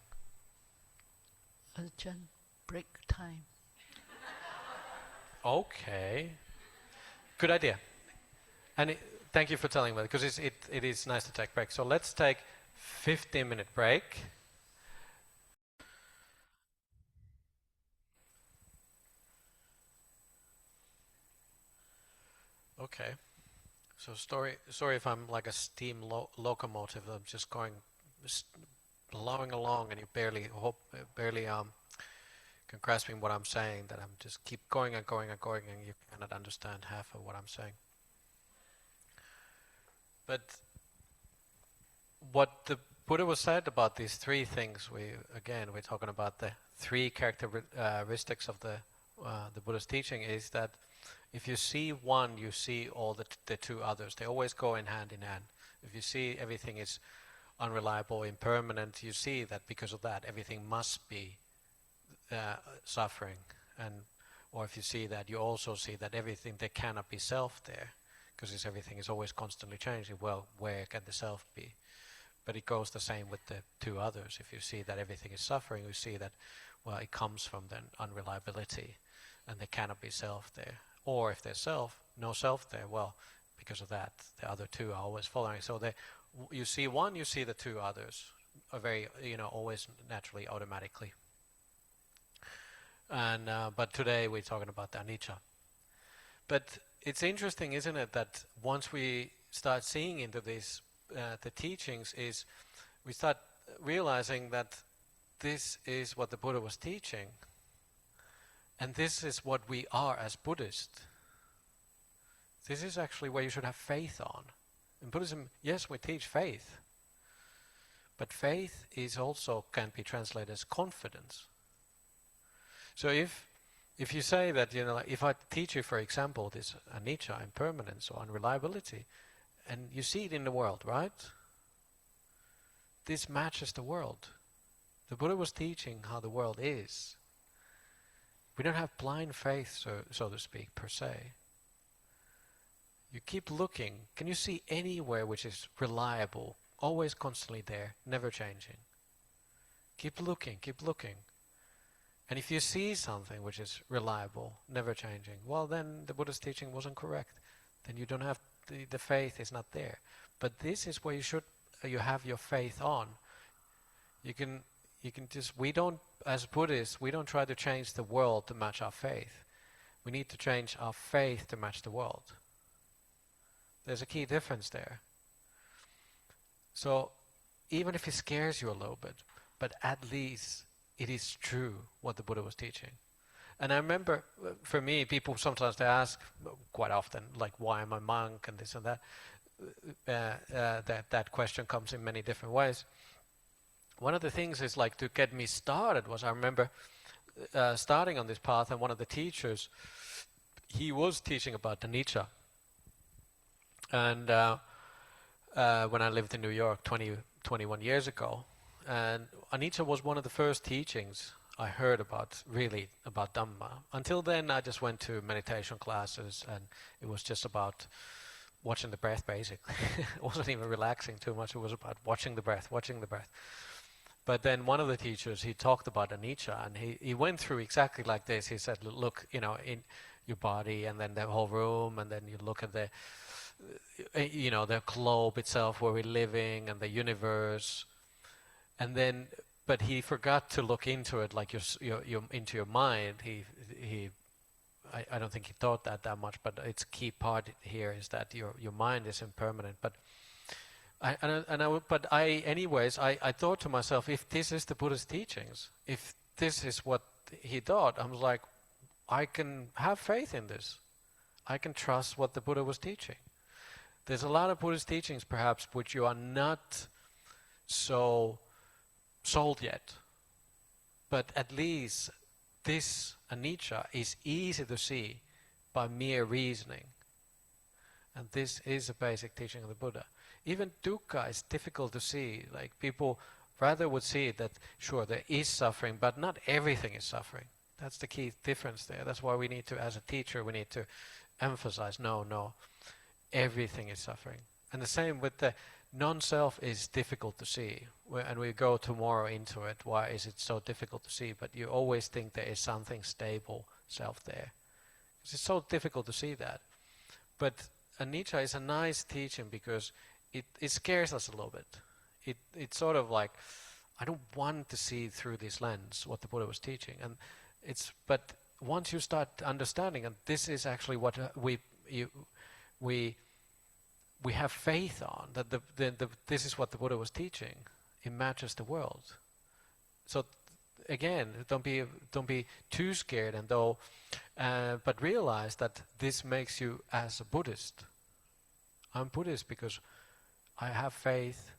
Ajahn, break time. Okay. Good idea. And thank you for telling me, because it is nice to take break. So let's take 15-minute break. Okay. So sorry if I'm like a steam locomotive. I'm just blowing along, and you barely can grasping what I'm saying. That I'm just keep going and going and going, and you cannot understand half of what I'm saying. But what the Buddha was said about these 3 things, we're talking about the 3 characteristics of the Buddha's teaching, is that if you see one, you see all the 2 others. They always go in hand. If you see everything is unreliable, impermanent, you see that because of that, everything must be suffering. Or if you see that, you also see that everything, there cannot be self there, because everything is always constantly changing. Well, where can the self be? But it goes the same with the 2 others. If you see that everything is suffering, you see that, well, it comes from the unreliability, and there cannot be self there. Or if there's no self there, well, because of that, the other 2 are always following. So you see one, you see the 2 others are very, always naturally, automatically. And but today we're talking about the anicca. But it's interesting, isn't it, that once we start seeing into these the teachings, is we start realizing that this is what the Buddha was teaching. And this is what we are as Buddhists. This is actually where you should have faith on. In Buddhism, yes, we teach faith. But faith is also can be translated as confidence. So if you say that, if I teach you, for example, this anicca, impermanence or unreliability, and you see it in the world, right? This matches the world. The Buddha was teaching how the world is. We don't have blind faith, so to speak, per se. You keep looking. Can you see anywhere which is reliable, always constantly there, never changing? Keep looking, keep looking. And if you see something which is reliable, never changing, well, then the Buddha's teaching wasn't correct. Then you don't have, the faith is not there. But this is where you have your faith on. You can just, we don't, as Buddhists, we don't try to change the world to match our faith. We need to change our faith to match the world. There's a key difference there. So even if it scares you a little bit, but at least it is true what the Buddha was teaching. And I remember, for me, people sometimes they ask, quite often, like, why am I a monk and this and that. That question comes in many different ways. One of the things is like to get me started was I remember starting on this path, and one of the teachers, he was teaching about anicca. And when I lived in New York 21 years ago, and anicca was one of the first teachings I heard about, really, about Dhamma. Until then, I just went to meditation classes, and it was just about watching the breath, basically. It wasn't even relaxing too much. It was about watching the breath. But then one of the teachers, he talked about anicca, and he went through exactly like this. He said, look, in your body, and then the whole room, and then you look at the globe itself where we're living, and the universe, and then. But he forgot to look into it, like your into your mind. I don't think he thought that much. But its key part here is that your mind is impermanent. But I thought to myself, if this is the Buddha's teachings, if this is what he taught, I was like, I can have faith in this. I can trust what the Buddha was teaching. There's a lot of Buddhist teachings, perhaps, which you are not so sold yet, but at least this anicca is easy to see by mere reasoning, and this is a basic teaching of the Buddha. Even dukkha is difficult to see. Like, people rather would see that sure there is suffering, but not everything is suffering. That's the key difference there. That's why we need to, as a teacher, we need to emphasize, no, everything is suffering. And the same with the non-self is difficult to see, and we go tomorrow into it. Why is it so difficult to see? But you always think there is something stable self there. It's so difficult to see that. But anicca is a nice teaching because it scares us a little bit. It's sort of like, I don't want to see through this lens what the Buddha was teaching, but once you start understanding, and this is actually what we have faith on, that this is what the Buddha was teaching. It matches the world. So again, don't be too scared, but realize that this makes you as a Buddhist. I'm Buddhist because I have faith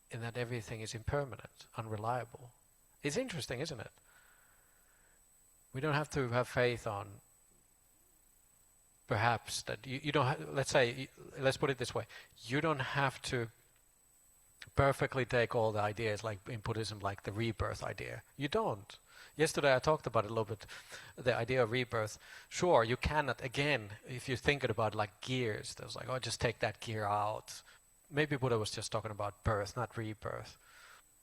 in that everything is impermanent, unreliable. It's interesting, isn't it? We don't have to have faith on perhaps that you don't let's put it this way, you don't have to perfectly take all the ideas, like in Buddhism, like the rebirth idea. You don't. Yesterday I talked about it a little bit, the idea of rebirth. Sure, you cannot, again, if you think about it like gears, there's like, oh, just take that gear out. Maybe Buddha was just talking about birth, not rebirth.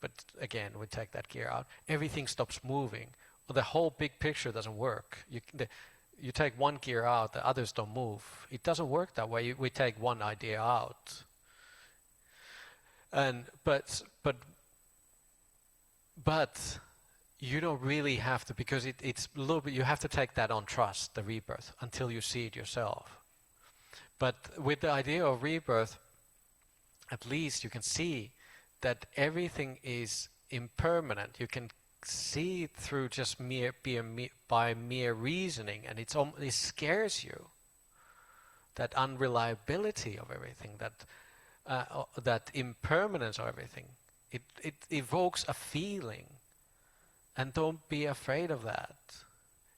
But again, we take that gear out, everything stops moving. Well, the whole big picture doesn't work. You take one gear out, the others don't move. It doesn't work that way. We take one idea out, but you don't really have to, because it's a little bit. You have to take that on trust, the rebirth, until you see it yourself. But with the idea of rebirth, at least you can see that everything is impermanent. You can see through just by mere reasoning, and it scares you. That unreliability of everything, that impermanence of everything, it evokes a feeling, and don't be afraid of that.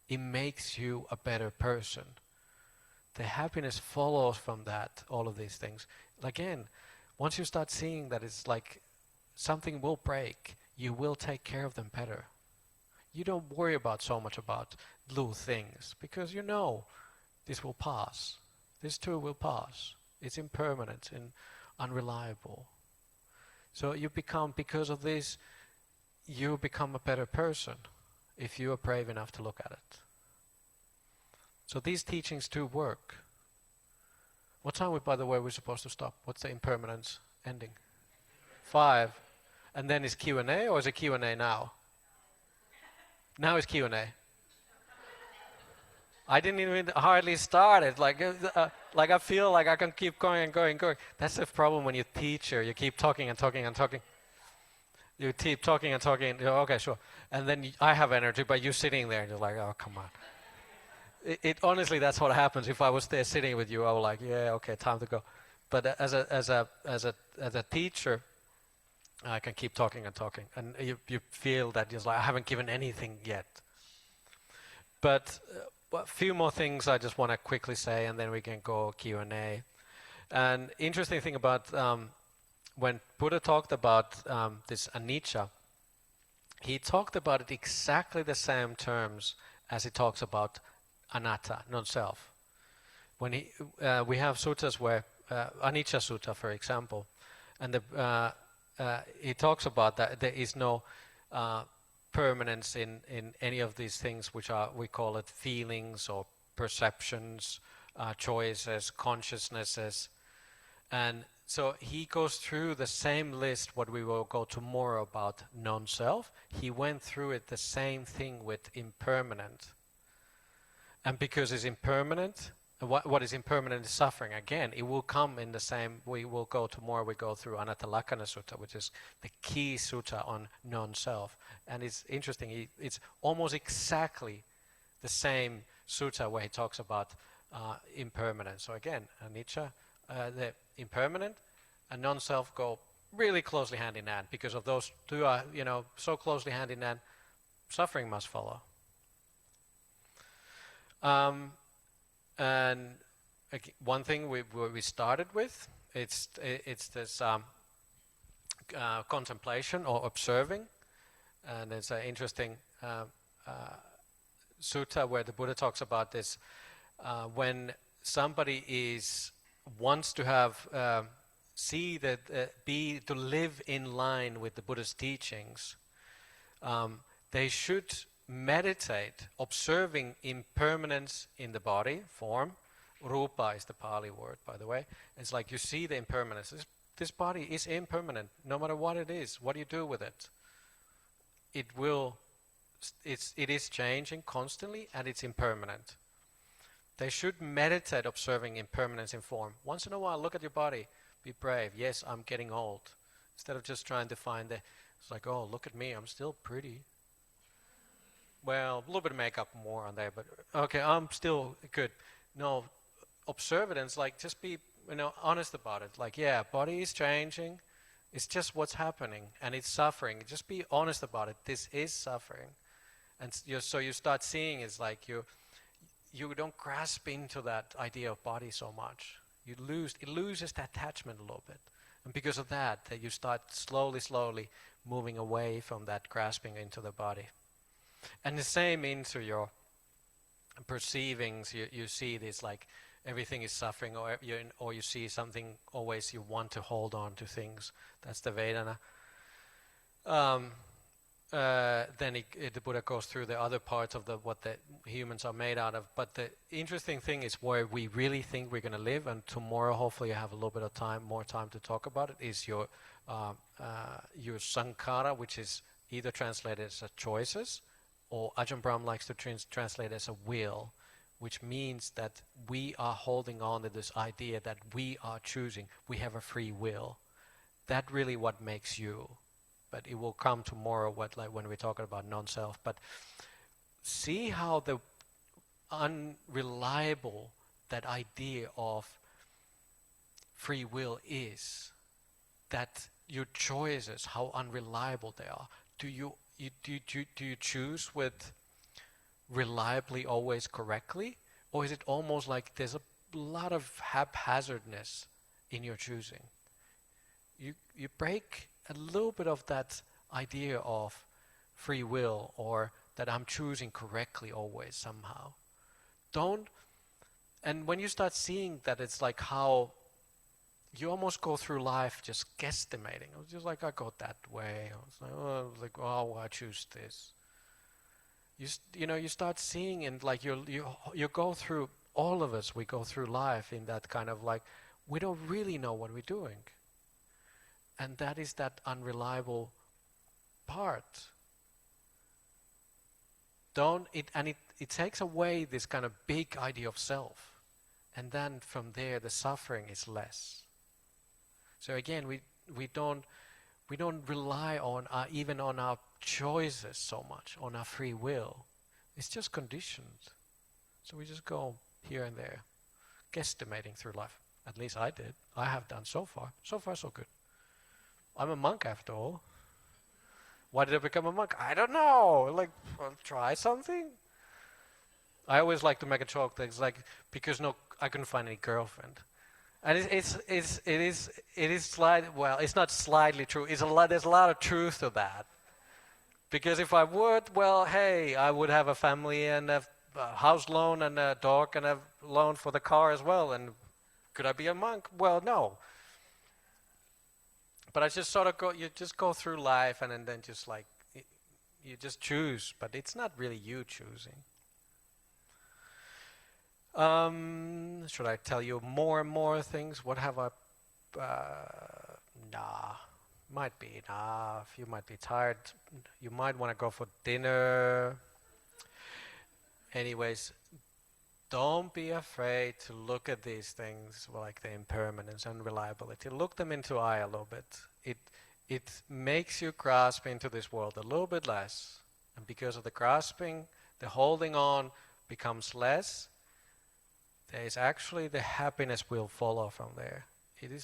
It makes you a better person. The happiness follows from that, all of these things. Again, once you start seeing that it's like something will break, you will take care of them better. You don't worry about so much about little things, because you know this will pass. This too will pass. It's impermanent and unreliable. So you become, because of this, you become a better person if you are brave enough to look at it. So these teachings do work. What time, by the way, we're supposed to stop? What's the impermanence ending? 5. And then is Q&A, or is it Q&A now? Now is Q&A. I didn't even hardly start it. Like I feel like I can keep going and going and going. That's the problem when you're a teacher. You keep talking and talking and talking. You keep talking and talking. You're, okay, sure. And then I have energy, but you're sitting there and you're like, oh, come on. It honestly, that's what happens. If I was there sitting with you, I was like, yeah, okay, time to go. But as a teacher, I can keep talking and talking, and you feel that it's like I haven't given anything yet. But a few more things I just want to quickly say, and then we can go Q&A. And interesting thing about when Buddha talked about this anicca, he talked about it exactly the same terms as he talks about anatta, non-self. When we have suttas where Anicca Sutta, for example, and he talks about that there is no permanence in any of these things, which are, we call it feelings or perceptions, choices, consciousnesses. And so he goes through the same list what we will go tomorrow about non-self. He went through it the same thing with impermanent. And because it's impermanent, what is impermanent is suffering. Again, it will come in the same, we will go tomorrow, we go through Anatta-lakkhana Sutta, which is the key sutta on non-self. And it's interesting, it's almost exactly the same sutta where he talks about impermanence. So again, anicca, the impermanent and non-self go really closely hand in hand. Because of those two are, so closely hand in hand, suffering must follow. And one thing we started with, it's this contemplation or observing, and it's an interesting sutta where the Buddha talks about this. When somebody wants to have to live in line with the Buddha's teachings, they should meditate, observing impermanence in the body, form. Rupa is the Pali word, by the way. It's like you see the impermanence. This body is impermanent, no matter what it is. What do you do with it? It is changing constantly, and it's impermanent. They should meditate, observing impermanence in form. Once in a while, look at your body. Be brave. Yes, I'm getting old. Instead of just trying to find it's like, oh, look at me, I'm still pretty. Well, a little bit of makeup more on there, but okay, I'm still good. No, observe it and it's like, just be, honest about it. Like, yeah, body is changing. It's just what's happening, and it's suffering. Just be honest about it. This is suffering. And so you start seeing it's like you don't grasp into that idea of body so much. It loses the attachment a little bit. And because of that you start slowly moving away from that grasping into the body. And the same into your perceivings, you see this like everything is suffering, or you see something, always you want to hold on to things. That's the Vedana. Then the Buddha goes through the other parts of what the humans are made out of. But the interesting thing is where we really think we're going to live, and tomorrow hopefully you have a little bit of more time to talk about it, is your sankhara, which is either translated as choices, or Ajahn Brahm likes to translate as a will, which means that we are holding on to this idea that we are choosing. We have a free will. That really what makes you. But it will come tomorrow when we're talking about non-self. But see how the unreliable that idea of free will is. That your choices, how unreliable they are. Do you choose with reliably always correctly, or is it almost like there's a lot of haphazardness in your choosing? You break a little bit of that idea of free will, or that I'm choosing correctly always somehow. And when you start seeing that, it's like how you almost go through life just guesstimating. It was just like, I go that way. I was like, oh, I choose this. You start seeing, and like you go through, all of us, we go through life in that kind of like, we don't really know what we're doing. And that is that unreliable part. it takes away this kind of big idea of self. And then from there, the suffering is less. So again, we don't rely on even on our choices so much, on our free will. It's just conditioned. So we just go here and there, guesstimating through life. At least I did. I have done so far. So far, so good. I'm a monk after all. Why did I become a monk? I don't know. Like, I'll try something. I always like to make a joke that it's like, because I couldn't find any girlfriend. And it is slightly, well, it's not slightly true. There's a lot of truth to that. Because if I would, well, hey, I would have a family and a house loan and a dog and a loan for the car as well. And could I be a monk? Well, no. But I just sort of you just go through life and then just like, you just choose. But it's not really you choosing. Should I tell you more and more things? What have I... nah. Might be. Nah. If you might be tired. You might want to go for dinner. Anyways, don't be afraid to look at these things like the impermanence and reliability. Look them into eye a little bit. It makes you grasp into this world a little bit less. And because of the grasping, the holding on becomes less. There is actually the happiness will follow from there.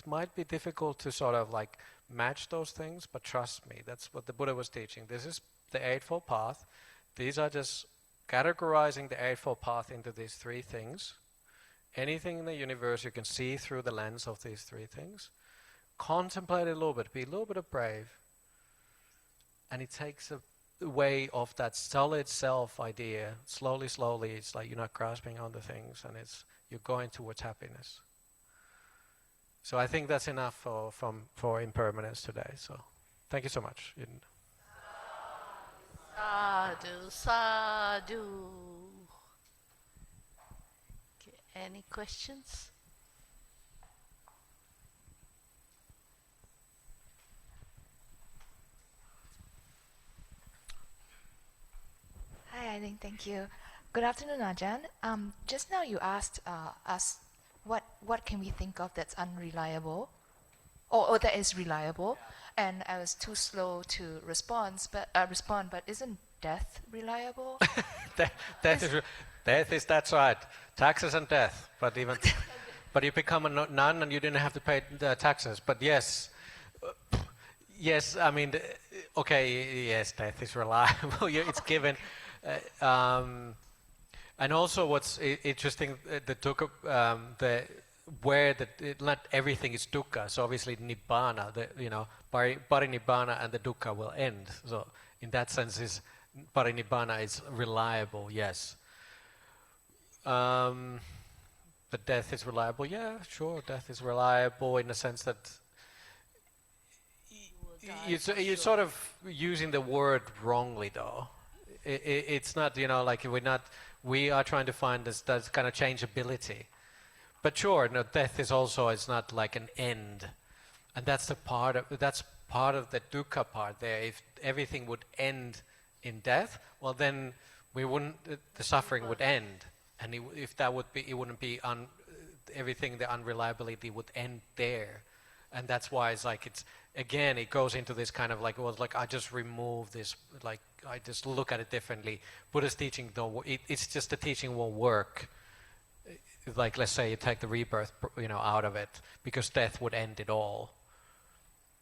Might be difficult to sort of like match those things, but trust me, that's what the Buddha was teaching. This is the Eightfold Path. These are just categorizing the Eightfold Path into these three things. Anything in the universe you can see through the lens of these three things. Contemplate it a little bit, be a little bit brave. And it takes away of that solid self idea. Slowly, it's like you're not grasping on the things and you're going towards happiness. So I think that's enough for impermanence today. So thank you so much. Sadhu, sadhu. Okay, any questions? Hi, Eileen. Thank you. Good afternoon, Ajahn. Just now you asked us what can we think of that's unreliable, or that is reliable, and I was too slow to respond. But isn't death reliable? Death is that's right. Taxes and death, but you become a nun and you didn't have to pay the taxes. But yes. I mean, okay. Yes, death is reliable. It's given. And also, what's interesting, the dukkha, not everything is dukkha. So obviously, nibbana, parinibbana and the dukkha will end. So in that sense, parinibbana is reliable. Yes. But death is reliable. Yeah, sure. Death is reliable in the sense that you're sort of using the word wrongly, though. It's not, like we are trying to find this kind of changeability. But sure, death is also, it's not like an end. And that's part of the dukkha part there. If everything would end in death, well then the suffering would end. And if that would be, it wouldn't be, everything, the unreliability would end there. And that's why it's like, again, it goes into this kind of like, I just remove this, like, I just look at it differently. Buddha's teaching, though, it's just the teaching won't work. Like, let's say you take the rebirth, out of it, because death would end it all.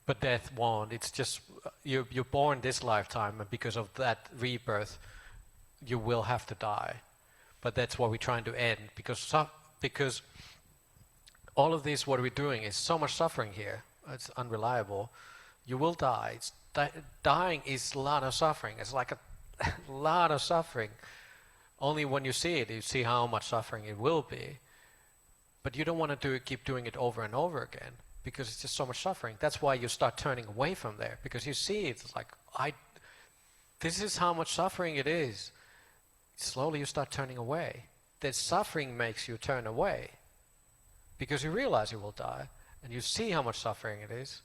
But death won't. It's just, you're born this lifetime, and because of that rebirth, you will have to die. But that's what we're trying to end, because all of this, what we're doing, is so much suffering here. It's unreliable. You will die. Dying is a lot of suffering. It's like a lot of suffering. Only when you see it, you see how much suffering it will be. But you don't want to keep doing it over and over again, because it's just so much suffering. That's why you start turning away from there, because you see it's like, this is how much suffering it is. Slowly you start turning away. The suffering makes you turn away, because you realize you will die, and you see how much suffering it is.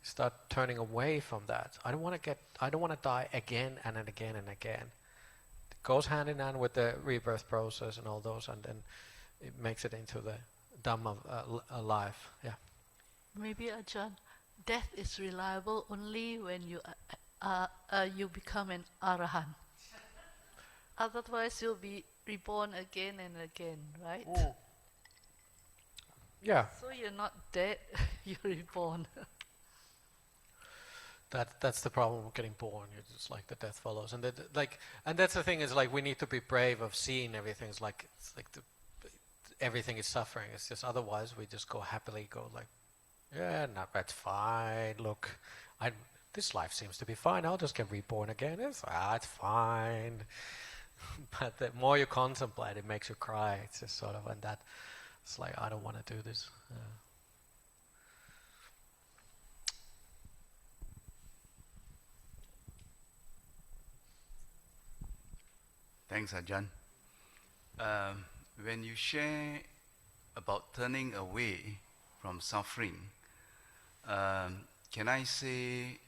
You start turning away from that. I don't want to die again and again and again. goes hand in hand with the rebirth process and all those, and then it makes it into the Dhamma life. Yeah. Maybe Ajahn, death is reliable only when you become an arahant. Otherwise, you'll be reborn again and again, right? Yeah. So you're not dead, you're reborn. That's the problem of getting born. It's just like the death follows, and that's the thing is like we need to be brave of seeing everything. It's like everything is suffering. It's just otherwise we just go happily go like, yeah, no, that's fine. Look, this life seems to be fine. I'll just get reborn again. It's fine. But the more you contemplate, it makes you cry. It's just sort of, and that it's like I don't want to do this. Thanks, Ajahn. When you share about turning away from suffering, can I say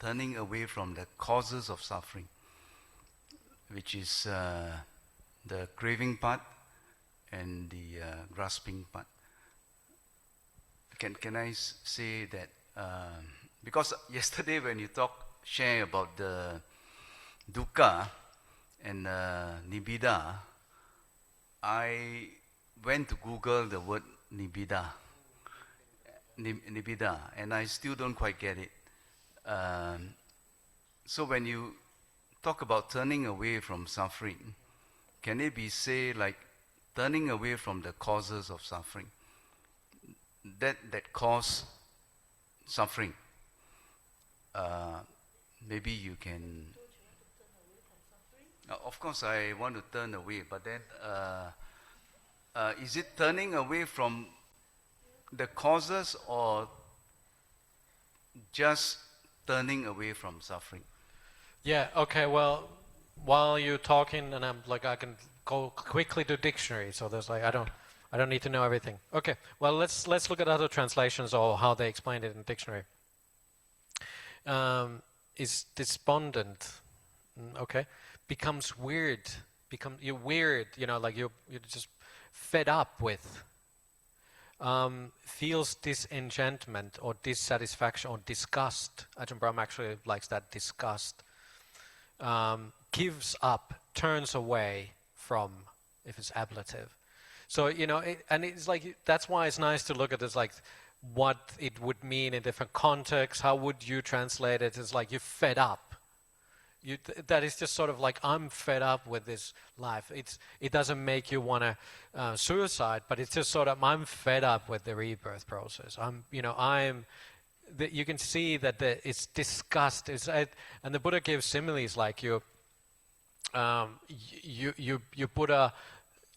turning away from the causes of suffering, which is the craving part and the grasping part? Can I say that because yesterday when you share about the dukkha and nibbida, I went to Google the word nibbida, and I still don't quite get it. So when you talk about turning away from suffering, can it be say like turning away from the causes of suffering that cause suffering? Maybe you can. Of course, I want to turn away, but then is it turning away from the causes or just turning away from suffering? Yeah. Okay. Well, while you're talking, and I'm like, I can go quickly to dictionary. So there's like, I don't need to know everything. Okay. Well, let's look at other translations or how they explained it in dictionary. Is despondent. Okay. Becomes weird. You're weird. You know, like you're just fed up with. Feels disenchantment or dissatisfaction or disgust. Ajahn Brahm actually likes that, disgust. Gives up, turns away from, if it's ablative. So, you know, and it's like, that's why it's nice to look at this, like, what it would mean in different contexts. How would you translate it? It's like you're fed up. That is just sort of like, I'm fed up with this life. It doesn't make you want to suicide, but it's just sort of, I'm fed up with the rebirth process. You can see that it's disgust. And the Buddha gives similes like you put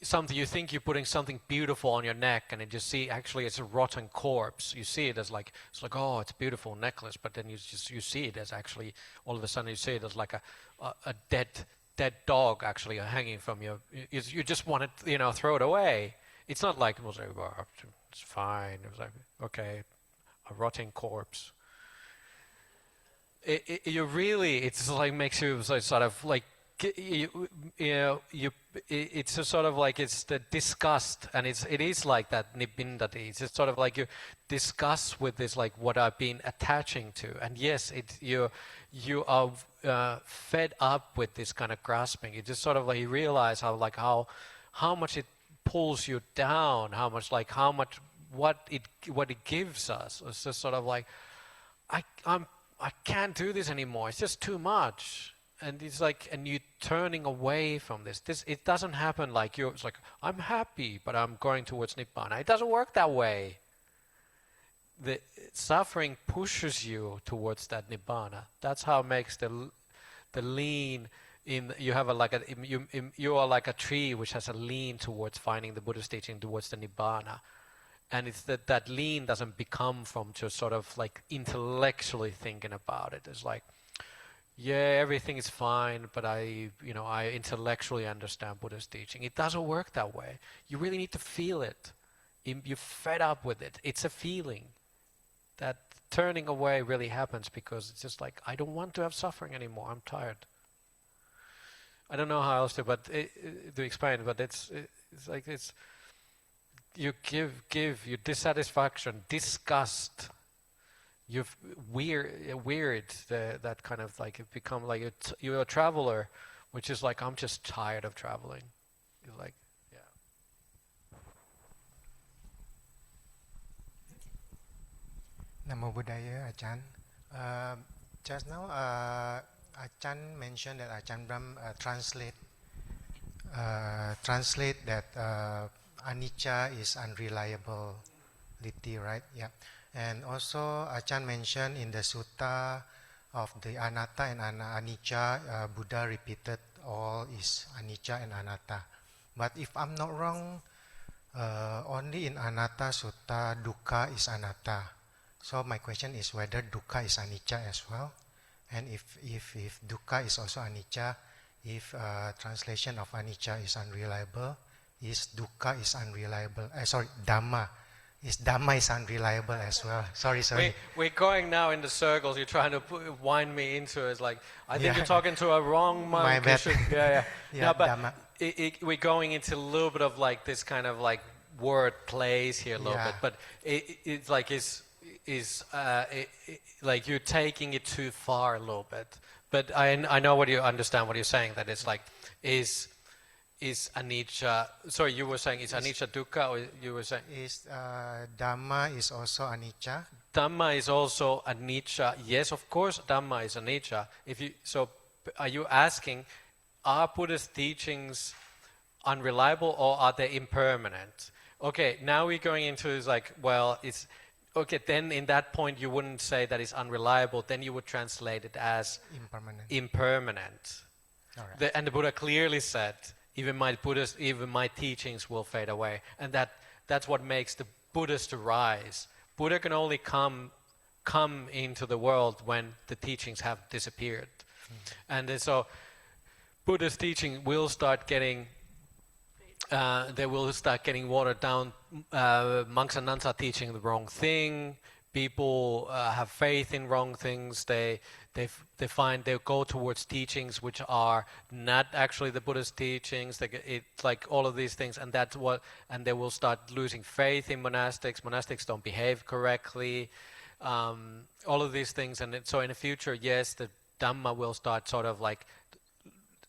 something, you think you're putting something beautiful on your neck, and you just see actually it's a rotten corpse. You see it as like, it's like, oh, it's a beautiful necklace, but then you see it as actually, all of a sudden you see it as like a dead dog actually hanging from you. You just want to, you know, throw it away. It's not like, it was like, well, it's fine. It was like, okay, a rotting corpse. It's like makes you sort of like, it's a sort of like, it's the disgust, and it is like that nibbindati. It's just sort of like you disgust with this, like what I've been attaching to, and yes, you are fed up with this kind of grasping. You just sort of like, you realize how much it pulls you down, what it gives us. It's just sort of like, I can't do this anymore. It's just too much. And it's like, and you're turning away from this. It doesn't happen like it's like, I'm happy, but I'm going towards Nibbana. It doesn't work that way. The suffering pushes you towards that Nibbana. That's how it makes the lean in. You have you are like a tree which has a lean towards finding the Buddha's teaching, towards the Nibbana. And it's that lean doesn't become from just sort of like intellectually thinking about it. It's like, yeah, everything is fine, but I intellectually understand Buddha's teaching. It doesn't work that way. You really need to feel it. You're fed up with it. It's a feeling. That turning away really happens because it's just like, I don't want to have suffering anymore. I'm tired. I don't know how else to explain, but it's like you give your dissatisfaction, disgust, you've weird that kind of like it become like you're a traveler, which is like I'm just tired of traveling. You're like, yeah. Namo Buddhaya, Ajahn. Just now, Ajahn mentioned that Ajahn Brahm translate that anicca is unreliability, right? Yeah. And also, Ajahn mentioned in the Sutta of the anatta and anicca, Buddha repeated all is anicca and anatta. But if I'm not wrong, only in anatta sutta dukkha is anatta. So my question is whether dukkha is anicca as well, and if dukkha is also anicca, if translation of anicca is unreliable, is dukkha is unreliable? Dhamma is unreliable as well. Sorry. We're going now in the circles. You're trying to wind me into it. It's like I think you're talking to a wrong monk. My bad. Yeah. Yeah, No, but Dhamma. we're going into a little bit of like this kind of like word plays here a little bit, but it's like like you're taking it too far a little bit. But I know what you understand what you're saying, that it's like is anicca. Sorry, you were saying is anicca dukkha, or you were saying Is Dhamma is also anicca? Dhamma is also anicca. Yes, of course, Dhamma is anicca. Are you asking, are Buddhist teachings unreliable or are they impermanent? Okay, now we're going into is like, well, it's okay. Then in that point, you wouldn't say that it's unreliable. Then you would translate it as impermanent. All right. And the Buddha clearly said, even my teachings will fade away, and that's what makes the Buddhist to rise. Buddha can only come into the world when the teachings have disappeared, and then so Buddha's teaching will start getting. They will start getting watered down. Monks and nuns are teaching the wrong thing. People have faith in wrong things. They go towards teachings which are not actually the Buddhist teachings. It's like all of these things, and they will start losing faith in monastics. Monastics don't behave correctly. All of these things, and so in the future, yes, the Dhamma will start sort of like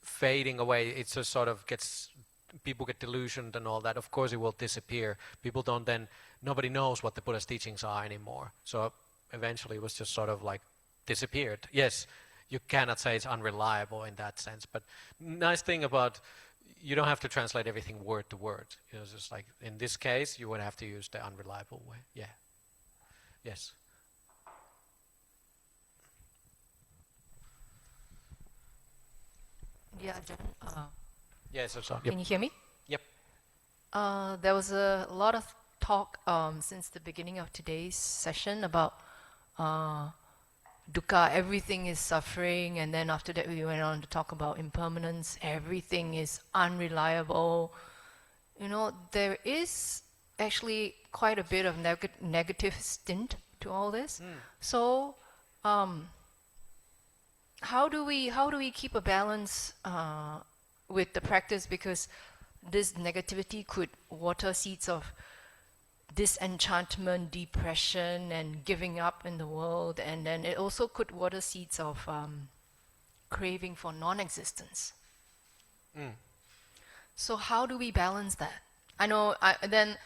fading away. It just sort of people get delusioned and all that. Of course it will disappear. Nobody knows what the Buddha's teachings are anymore. So eventually it was just sort of like disappeared. Yes, you cannot say it's unreliable in that sense, but nice thing about, you don't have to translate everything word to word. It's just like, in this case, you would have to use the unreliable way. Yeah. Yes. Yeah, Ajahn. Yes, I'm sorry. Can you hear me? Yep. There was a lot of talk since the beginning of today's session about dukkha, everything is suffering, and then after that we went on to talk about impermanence, everything is unreliable. There is actually quite a bit of negative stint to all this. So how do we keep a balance with the practice, because this negativity could water seeds of disenchantment, depression, and giving up in the world, and then it also could water seeds of craving for non-existence. So how do we balance that? I know, then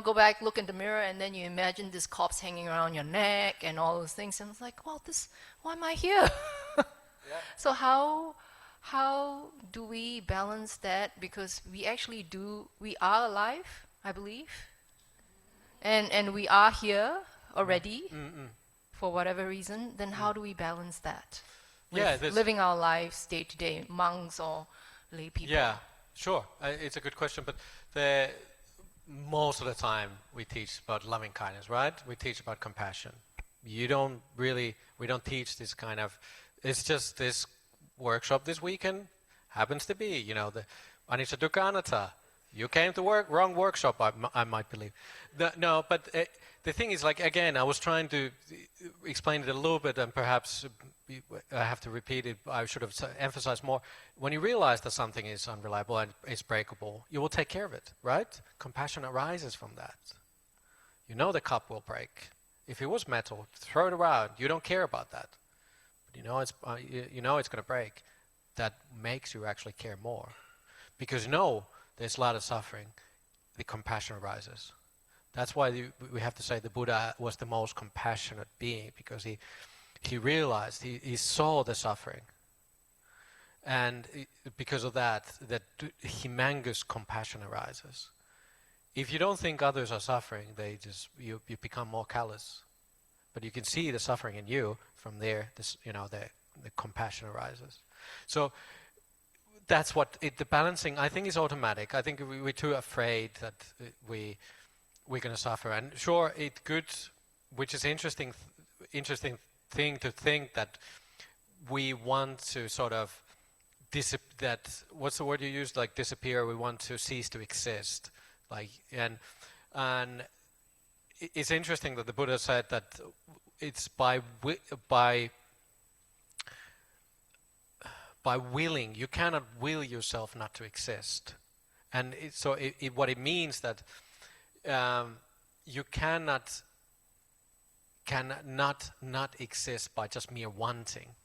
go back, look in the mirror, and then you imagine this corpse hanging around your neck and all those things, and it's like, well, why am I here? So how do we balance that? Because we are alive, I believe, and we are here already for whatever reason. Then how do we balance that with living our lives day to day, monks or lay people? Yeah, sure. It's a good question, but most of the time we teach about loving kindness, right? We teach about compassion. We don't teach this kind of, it's just this workshop this weekend happens to be, the Anicca Dukkha Anatta. You came to work, wrong workshop, I might believe. But the thing is, like, again, I was trying to explain it a little bit, and perhaps I have to repeat it. I should have emphasized more. When you realize that something is unreliable and is breakable, you will take care of it, right? Compassion arises from that. You know the cup will break. If it was metal, throw it around. You don't care about that. But you know it's going to break. That makes you actually care more. Because you know there's a lot of suffering. The compassion arises. That's why we have to say the Buddha was the most compassionate being, because he realized, he saw the suffering. And because of that humongous compassion arises. If you don't think others are suffering, you become more callous. But you can see the suffering in you. From there, the compassion arises. So that's what the balancing, I think, is automatic. I think we're too afraid that we're going to suffer. And sure, it could, which is interesting thing to think that we want to sort of what's the word you used, like disappear. We want to cease to exist. And it's interesting that the Buddha said that it's by willing. You cannot will yourself not to exist. And what it means that you cannot not exist by just mere wanting.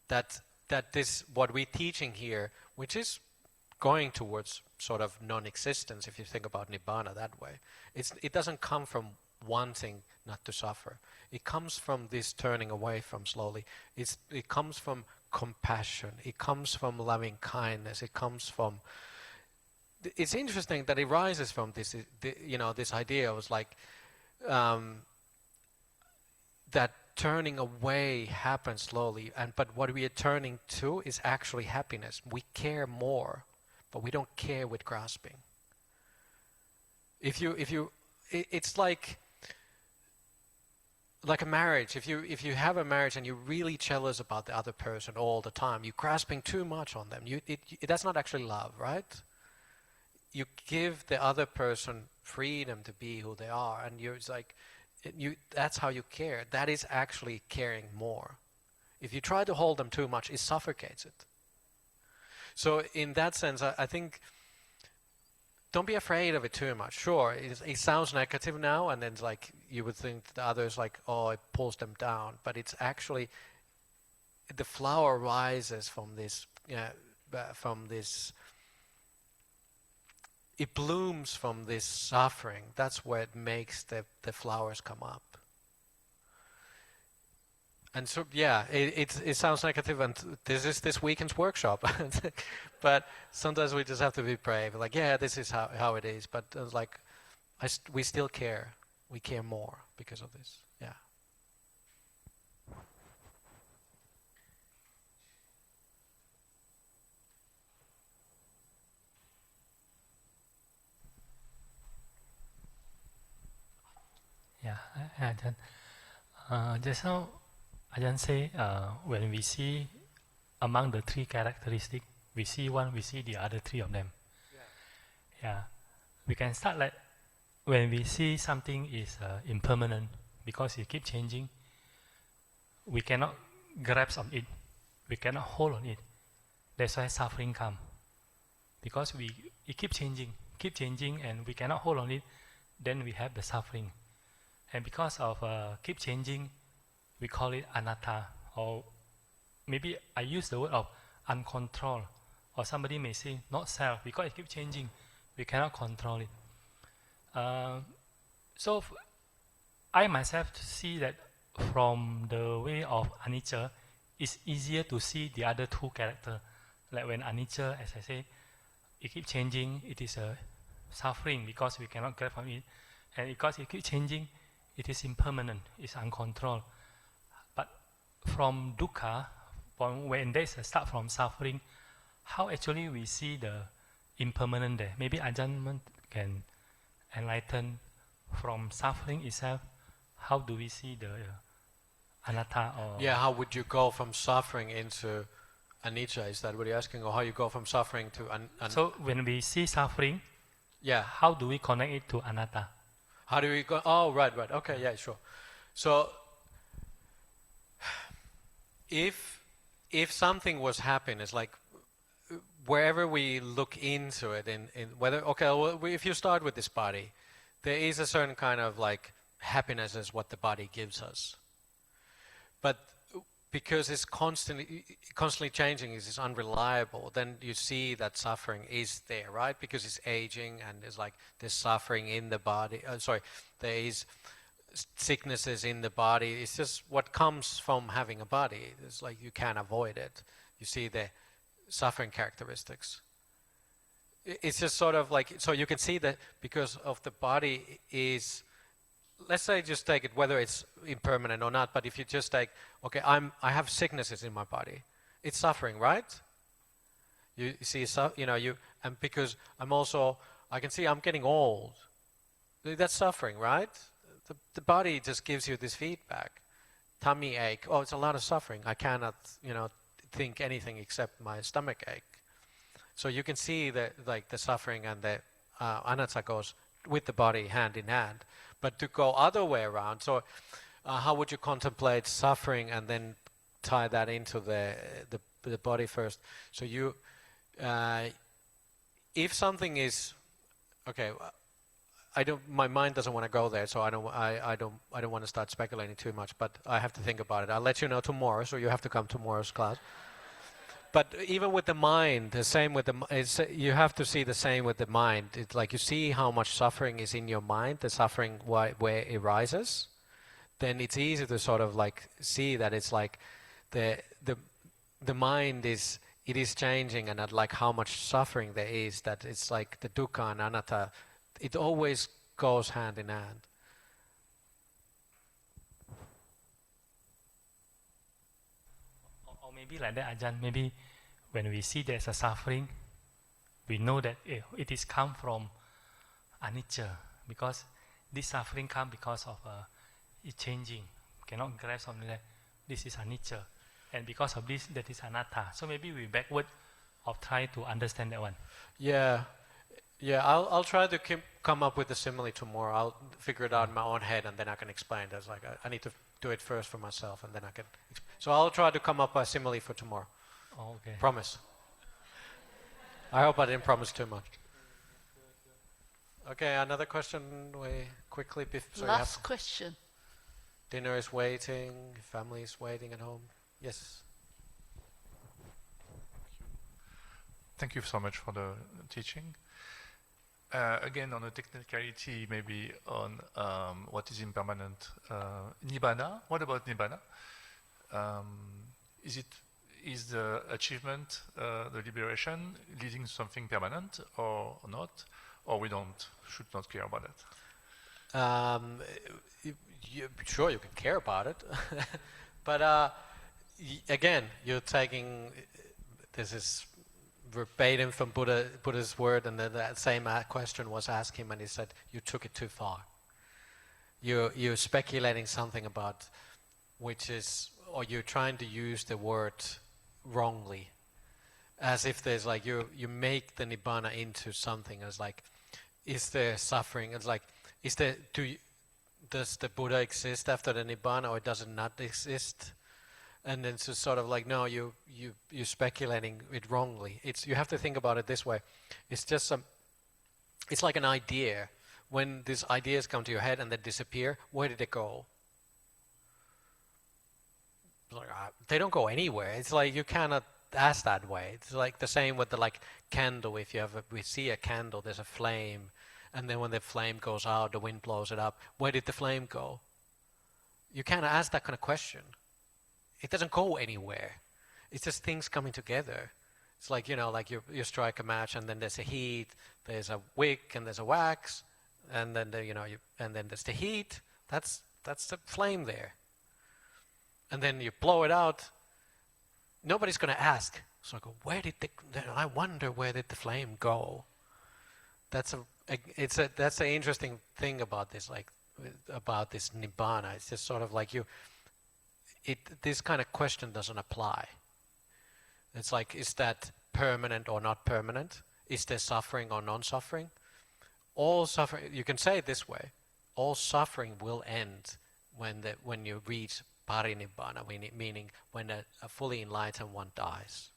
That this, what we're teaching here, which is going towards sort of non-existence, if you think about Nibbana that way, it doesn't come from wanting not to suffer. It comes from this turning away from slowly. It comes from compassion. It comes from loving kindness. It comes from. It's interesting that it rises from this. This idea was like that turning away happens slowly, but what we are turning to is actually happiness. We care more, but we don't care with grasping. It's like a marriage. If you have a marriage and you're really jealous about the other person all the time, you're grasping too much on them. That's not actually love, right? You give the other person freedom to be who they are, and that's how you care. That is actually caring more. If you try to hold them too much, it suffocates it. So in that sense, I think, don't be afraid of it too much. Sure, it sounds negative now, and then it's like you would think the others it pulls them down. But it's actually, the flower rises from this, it blooms from this suffering. That's where it makes the flowers come up. And so, yeah, it sounds negative, and this is this weekend's workshop. But sometimes we just have to be brave. Like, yeah, this is how it is. But we still care. We care more because of this. Yeah. Yeah, Ajahn. Just now, Ajahn say when we see among the three characteristics, we see one, we see the other three of them. Yeah. We can start like when we see something is impermanent because it keeps changing. We cannot grasp on it. We cannot hold on it. That's why suffering comes. Because it keeps changing, and we cannot hold on it. Then we have the suffering. And because of keep changing, we call it anatta, or maybe I use the word of uncontrolled, or somebody may say not self, because it keeps changing, we cannot control it. So I myself see that from the way of anicca, it's easier to see the other two characters. Like when anicca, as I say, it keeps changing, it is a suffering because we cannot grab from it, and because it keeps changing, it is impermanent, it's uncontrolled. But from dukkha, when there's a start from suffering, how actually we see the impermanent there? Maybe Ajahn can enlighten from suffering itself, how do we see the anatta? Or how would you go from suffering into anicca? Is that what you're asking? Or how you go from suffering to So when we see suffering, how do we connect it to anatta? How do we go? Oh, right. Okay, yeah, sure. So, if something was happening, it's like wherever we look into it, in whether, okay, well, if you start with this body, there is a certain kind of like happiness is what the body gives us. But because it's constantly changing, it's unreliable, then you see that suffering is there, right? Because it's aging and it's like there's suffering in the body. There is sicknesses in the body. It's just what comes from having a body. It's like you can't avoid it. You see the suffering characteristics. It's just sort of like, so you can see that because of the body is, let's say just take it whether it's impermanent or not, but if you just take, okay, I have sicknesses in my body, it's suffering, right? You see, and because I can see I'm getting old, that's suffering, right? The body just gives you this feedback. Tummy ache, oh, it's a lot of suffering. I cannot, think anything except my stomach ache. So you can see that like the suffering and the anatta goes with the body hand in hand. But to go other way around, so how would you contemplate suffering and then tie that into the body first? So you, if something is, okay, my mind doesn't want to go there, so I don't want to start speculating too much, but I have to think about it. I'll let you know tomorrow, so you have to come tomorrow's class. But even with the mind, the same with you have to see the same with the mind. It's like you see how much suffering is in your mind, the suffering where it arises, then it's easy to sort of like see that it's like the mind is changing, and at like how much suffering there is, that it's like the dukkha and anatta, it always goes hand in hand. Or maybe like that, Ajahn, maybe when we see there's a suffering, we know that it is come from anicca, because this suffering come because of it changing. Cannot grasp something like this is anicca, and because of this, that is anatta. So maybe we backward of try to understand that one. Yeah, I'll try to come up with a simile tomorrow. I'll figure it out in my own head, and then I can explain it. It's like I need to do it first for myself, and then I can. So I'll try to come up with a simile for tomorrow. Oh, okay. Promise. I hope I didn't promise too much. Okay, another question quickly. Last question. Dinner is waiting, family is waiting at home. Yes. Thank you so much for the teaching. Again, on the technicality, maybe on what is impermanent. Nibbana, what about Nibbana? Is the achievement, the liberation, leading to something permanent or not? Or we should not care about it? Sure, you can care about it. But again, you're taking, this is verbatim from Buddha's word, and then that same question was asked him, and he said, you took it too far. You're speculating something about which is, or you're trying to use the word wrongly, as if there's like, you make the Nibbana into something as like, is there suffering? It's like, does the Buddha exist after the Nibbana, or does it not exist? And then it's just sort of like, no, you're speculating it wrongly. You have to think about it this way. It's just it's like an idea. When these ideas come to your head and they disappear, where did they go? Like, they don't go anywhere. It's like you cannot ask that way. It's like the same with the like candle. If we see a candle, there's a flame, and then when the flame goes out, the wind blows it up. Where did the flame go? You can't ask that kind of question. It doesn't go anywhere. It's just things coming together. It's like, like you strike a match, and then there's a heat, there's a wick, and there's a wax, and then and then there's the heat. That's the flame there. And then you blow it out. Nobody's going to ask. So I go, I wonder where did the flame go? That's the interesting thing about this, like about this Nibbana. It's just sort of like this kind of question doesn't apply. It's like, is that permanent or not permanent? Is there suffering or non-suffering? All suffering, you can say it this way, all suffering will end when you reach parinibbana, meaning when a fully enlightened one dies.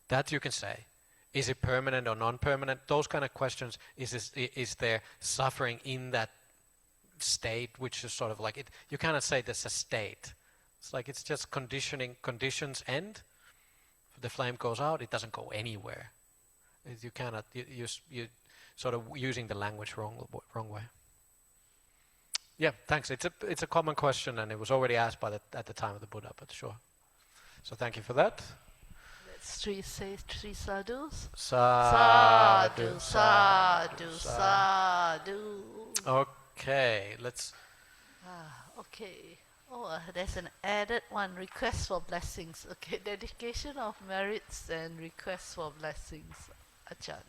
That you can say. Is it permanent or non-permanent? Those kind of questions. Is there suffering in that state, which is sort of like it? You cannot say there's a state. It's like it's just conditions end. The flame goes out. It doesn't go anywhere. You cannot. You sort of using the language wrong way. Yeah, thanks. It's a common question, and it was already asked at the time of the Buddha, but sure. So thank you for that. Let's say three sadhus. Sadhu, Sadhu, sadhu. Okay, let's. Okay. Oh, there's an added one, request for blessings. Okay, dedication of merits and request for blessings. Ajahn.